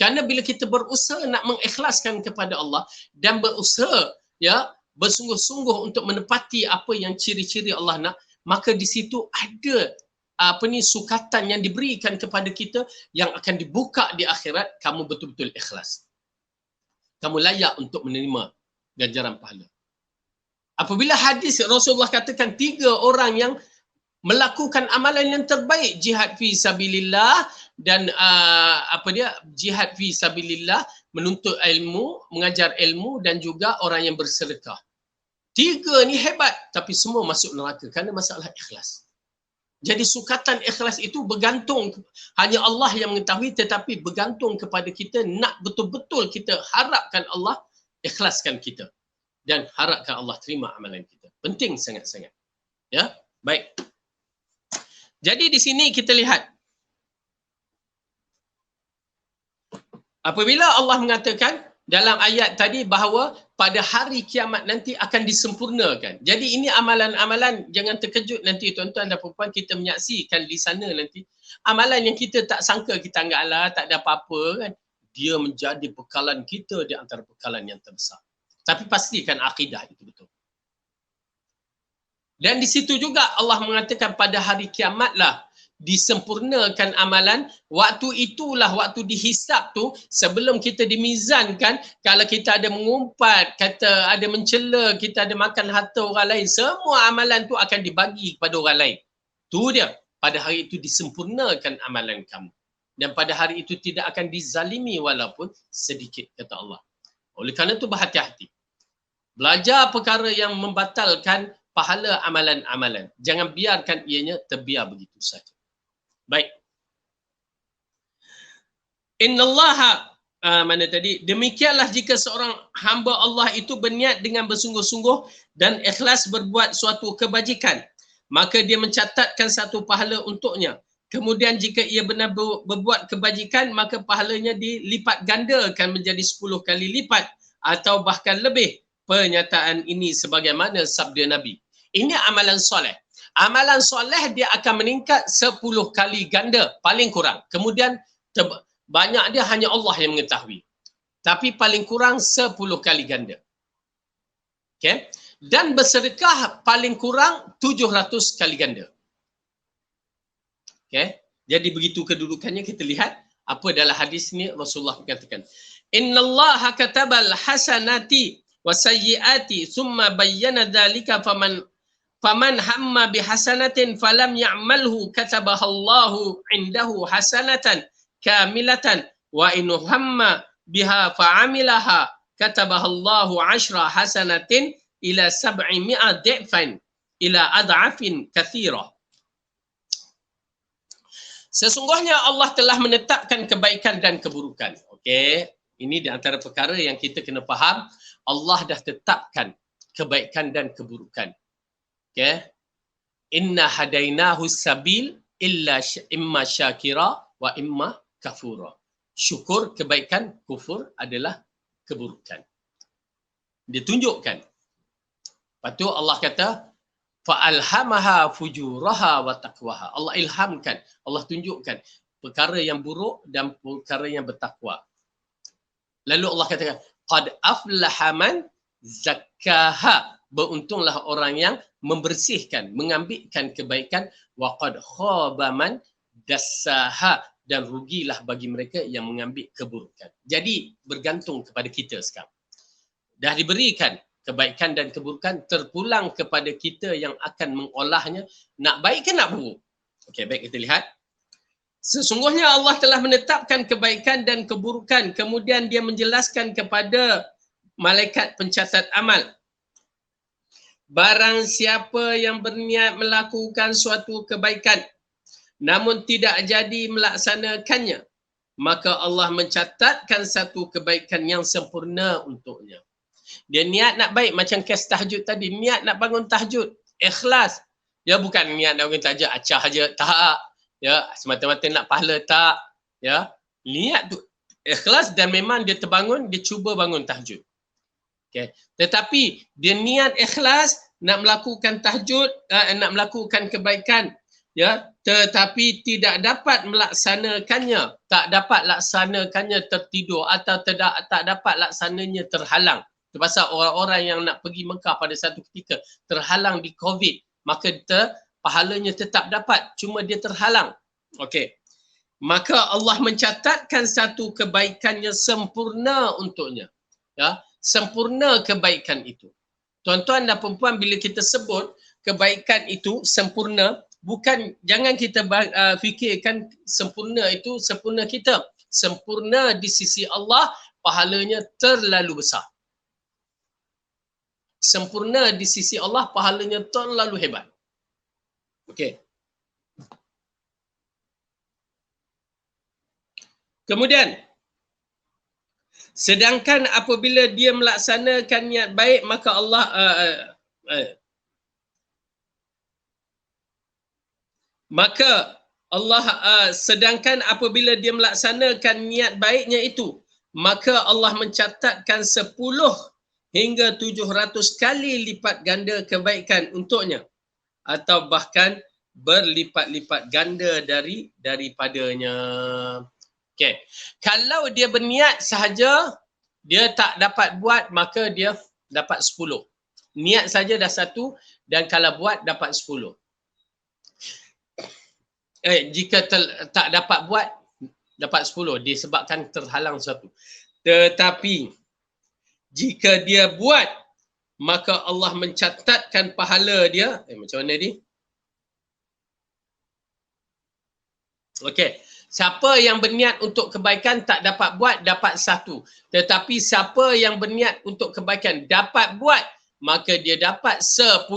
Speaker 1: Kerana bila kita berusaha nak mengikhlaskan kepada Allah dan berusaha, ya, bersungguh-sungguh untuk menepati apa yang ciri-ciri Allah nak, maka di situ ada sukatan yang diberikan kepada kita yang akan dibuka di akhirat. Kamu betul-betul ikhlas. Kamu layak untuk menerima ganjaran pahala. Apabila hadis Rasulullah katakan 3 orang yang melakukan amalan yang terbaik, jihad fi sabilillah dan jihad fi sabilillah, menuntut ilmu, mengajar ilmu, dan juga orang yang bersedekah. 3 ni hebat, tapi semua masuk neraka kerana masalah ikhlas. Jadi sukatan ikhlas itu bergantung, hanya Allah yang mengetahui, tetapi bergantung kepada kita nak betul-betul kita harapkan Allah ikhlaskan kita dan harapkan Allah terima amalan kita. Penting sangat-sangat. Ya, baik. Jadi di sini kita lihat, apabila Allah mengatakan dalam ayat tadi bahawa pada hari kiamat nanti akan disempurnakan. Jadi ini amalan-amalan, jangan terkejut nanti tuan-tuan dan puan-puan, kita menyaksikan di sana nanti. Amalan yang kita tak sangka, kita anggap alah tak ada apa-apa kan. Dia menjadi bekalan kita di antara bekalan yang terbesar. Tapi pastikan akidah itu betul. Dan di situ juga Allah mengatakan pada hari kiamatlah disempurnakan amalan. Waktu itulah waktu dihisap tu, sebelum kita dimizankan, kalau kita ada mengumpat, kata ada mencela, kita ada makan harta orang lain, semua amalan tu akan dibagi kepada orang lain. Tu dia, pada hari itu disempurnakan amalan kamu. Dan pada hari itu tidak akan dizalimi walaupun sedikit, kata Allah. Oleh kerana itu berhati-hati. Belajar perkara yang membatalkan pahala amalan-amalan. Jangan biarkan ianya terbiar begitu saja. Baik. Innallaha mana tadi? Demikianlah jika seorang hamba Allah itu berniat dengan bersungguh-sungguh dan ikhlas berbuat suatu kebajikan, maka dia mencatatkan satu pahala untuknya. Kemudian jika ia benar berbuat kebajikan, maka pahalanya dilipat gandakan menjadi 10 kali lipat atau bahkan lebih. Pernyataan ini sebagaimana sabda Nabi. Ini amalan soleh. Amalan soleh dia akan meningkat 10 kali ganda paling kurang. Kemudian banyak dia hanya Allah yang mengetahui. Tapi paling kurang 10 kali ganda. Okay? Dan bersedekah paling kurang 700 kali ganda. Okay? Jadi begitu kedudukannya, kita lihat apa dalam hadis ni Rasulullah katakan. Innallaha katabal hasanati wasayyiati thumma bayyana dzalika faman hamma bihasanatin falam ya'malhu katabahallahu indahu hasanatan kamilatan wa in hamma biha fa'amilaha katabahallahu 10 hasanatin ila 700 dhifan ila ad'afin katsira. Sesungguhnya Allah telah menetapkan kebaikan dan keburukan. Okey, ini di antara perkara yang kita kena faham. Allah dah tetapkan kebaikan dan keburukan. Okey. Inna hadainahu sabil illa imma syakira wa imma kafura. Syukur kebaikan, kufur adalah keburukan. Ditunjukkan. Lepas tu Allah kata fa'alhamaha fujuraha wa taqwaha. Allah ilhamkan, Allah tunjukkan perkara yang buruk dan perkara yang bertakwa. Lalu Allah katakan qad aflaha man zakkaha. Beruntunglah orang yang membersihkan, mengambilkan kebaikan. Wa qad khaba man dassaha. Dan rugilah bagi mereka yang mengambil keburukan. Jadi bergantung kepada kita sekarang. Dah diberikan kebaikan dan keburukan, terpulang kepada kita yang akan mengolahnya, nak baik ke nak buruk. Okey, baik kita lihat. Sesungguhnya Allah telah menetapkan kebaikan dan keburukan, kemudian dia menjelaskan kepada malaikat pencatat amal. Barang siapa yang berniat melakukan suatu kebaikan, namun tidak jadi melaksanakannya, maka Allah mencatatkan satu kebaikan yang sempurna untuknya. Dia niat nak baik macam kes tahajud tadi, niat nak bangun tahajud, ikhlas. Ya, bukan niat nak bangun tahajud acah aja, tak. Ya, semata-mata nak pahala, tak. Ya, niat tu ikhlas dan memang dia terbangun, dia cuba bangun tahajud. Okay. Tetapi dia niat ikhlas nak melakukan tahajud, nak melakukan kebaikan, ya, tetapi tidak dapat melaksanakannya, tak dapat laksanakannya, tertidur atau tak dapat laksananya, terhalang. Pasal orang-orang yang nak pergi Mekah pada satu ketika terhalang di COVID, maka pahalanya tetap dapat, cuma dia terhalang. Okey. Maka Allah mencatatkan satu kebaikannya sempurna untuknya. Ya, sempurna kebaikan itu. Tuan-tuan dan puan-puan, bila kita sebut kebaikan itu sempurna, bukan, jangan kita fikirkan sempurna itu sempurna kita. Sempurna di sisi Allah, pahalanya terlalu besar. Sempurna di sisi Allah, pahalanya terlalu hebat. Okey. Kemudian, sedangkan apabila dia melaksanakan niat baik, maka Allah sedangkan apabila dia melaksanakan niat baiknya itu, maka Allah mencatatkan 10 hingga 700 kali lipat ganda kebaikan untuknya, atau bahkan berlipat-lipat ganda daripadanya. Okey. Kalau dia berniat sahaja, dia tak dapat buat, maka dia dapat 10. Niat saja dah 1, dan kalau buat dapat 10. Jika tak dapat buat, dapat 10 disebabkan terhalang satu. Tetapi jika dia buat, maka Allah mencatatkan pahala dia. Macam mana ni? Okey. Siapa yang berniat untuk kebaikan tak dapat buat, dapat 1. Tetapi siapa yang berniat untuk kebaikan dapat buat, maka dia dapat 10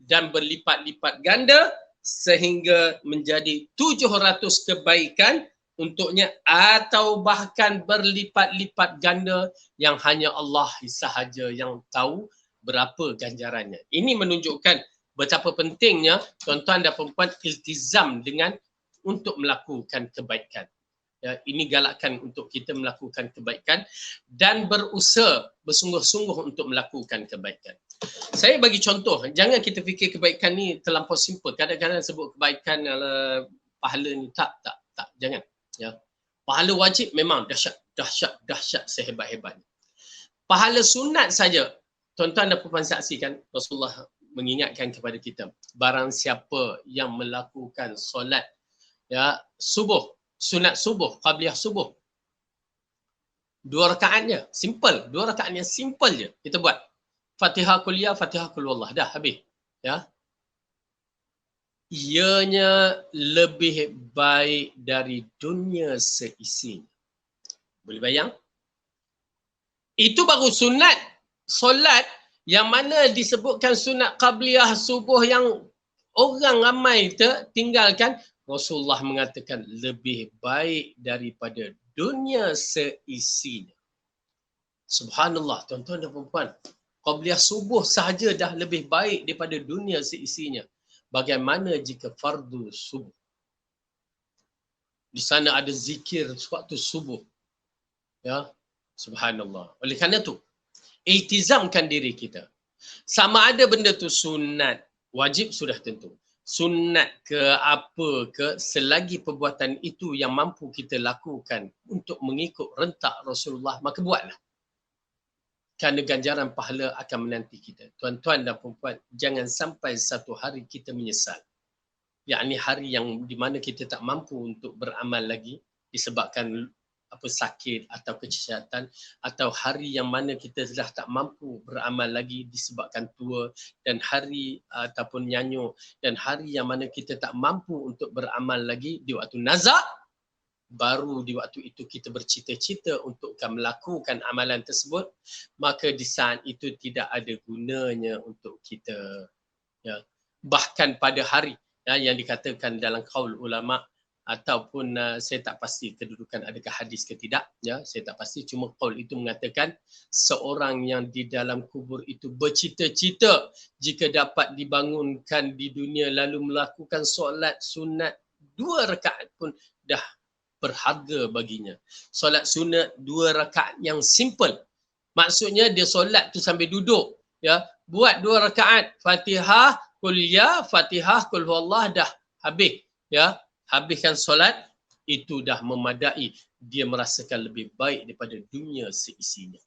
Speaker 1: dan berlipat-lipat ganda sehingga menjadi 700 kebaikan untuknya, atau bahkan berlipat-lipat ganda yang hanya Allah sahaja yang tahu berapa ganjarannya. Ini menunjukkan betapa pentingnya tuan-tuan dan puan-puan iltizam dengan untuk melakukan kebaikan. Ya, ini galakkan untuk kita melakukan kebaikan dan berusaha bersungguh-sungguh untuk melakukan kebaikan. Saya bagi contoh, jangan kita fikir kebaikan ni terlampau simple. Kadang-kadang sebut kebaikan pahala ni, tak, jangan. Ya. Pahala wajib memang dahsyat sehebat-hebatnya. Pahala sunat saja, tuan-tuan dan puan saksikan, Rasulullah mengingatkan kepada kita, barang siapa yang melakukan solat, ya, subuh, sunat subuh, qabliyah subuh, 2 rakaatnya, simple, 2 rakaatnya simple je kita buat. Fatihah kuliah, Fatihah kul wallah, dah habis. Ya. Ianya lebih baik dari dunia seisinya. Boleh bayang? Itu baru sunat solat yang mana disebutkan sunat qabliyah subuh yang orang ramai tinggalkan. Rasulullah mengatakan lebih baik daripada dunia seisinya. Subhanallah, tuan-tuan dan puan-puan. Qabliyah subuh sahaja dah lebih baik daripada dunia seisinya. Bagaimana jika fardu subuh? Di sana ada zikir waktu subuh. Ya, subhanallah. Oleh kerana itu, iltizamkan diri kita. Sama ada benda tu sunat, wajib sudah tentu. Sunat ke apa ke, selagi perbuatan itu yang mampu kita lakukan untuk mengikut rentak Rasulullah, maka buatlah. Kerana ganjaran pahala akan menanti kita. Tuan-tuan dan puan-puan, jangan sampai satu hari kita menyesal. Yakni hari yang di mana kita tak mampu untuk beramal lagi disebabkan sakit atau kecacatan, atau hari yang mana kita sudah tak mampu beramal lagi disebabkan tua, dan hari ataupun nyanyuk, dan hari yang mana kita tak mampu untuk beramal lagi di waktu nazak, baru di waktu itu kita bercita-cita untuk melakukan amalan tersebut, maka di saat itu tidak ada gunanya untuk kita. Ya. Bahkan pada hari yang dikatakan dalam qaul ulama, ataupun saya tak pasti kedudukan adakah hadis ke tidak, ya, saya tak pasti, cuma qaul itu mengatakan seorang yang di dalam kubur itu bercita-cita jika dapat dibangunkan di dunia lalu melakukan solat sunat 2 rakaat pun dah berharga baginya. Solat sunat 2 rakaat yang simple. Maksudnya dia solat tu sambil duduk, ya, buat 2 rakaat, Fatihah, Qul ya, Fatihah, Qul huwallah, dah habis, ya. Habiskan solat, itu dah memadai. Dia merasakan lebih baik daripada dunia seisinya.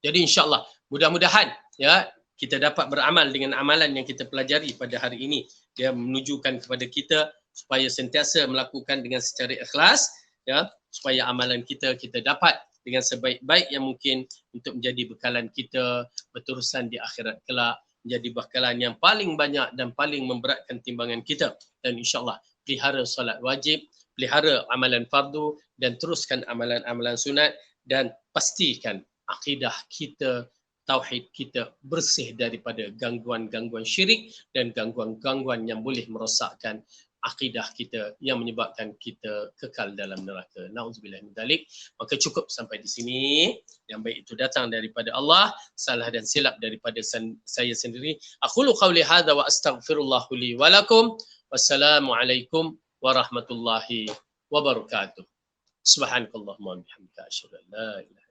Speaker 1: Jadi insyaAllah, mudah-mudahan ya kita dapat beramal dengan amalan yang kita pelajari pada hari ini. Dia menunjukkan kepada kita supaya sentiasa melakukan dengan secara ikhlas, ya, supaya amalan kita dapat dengan sebaik-baik yang mungkin untuk menjadi bekalan kita berterusan di akhirat kelak, menjadi bekalan yang paling banyak dan paling memberatkan timbangan kita. Dan insyaAllah pelihara solat wajib, pelihara amalan fardu, dan teruskan amalan-amalan sunat, dan pastikan akidah kita, tauhid kita bersih daripada gangguan-gangguan syirik dan gangguan-gangguan yang boleh merosakkan akidah kita yang menyebabkan kita kekal dalam neraka. Nauzubillah min dzalik. Maka cukup sampai di sini. Yang baik itu datang daripada Allah, salah dan silap daripada saya sendiri. Aqulu qawli hadza wa astaghfirullah li wa lakum. Wassalamualaikum warahmatullahi wabarakatuh. Subhanakallahumma wa bihamdika asyhadu an la ilaha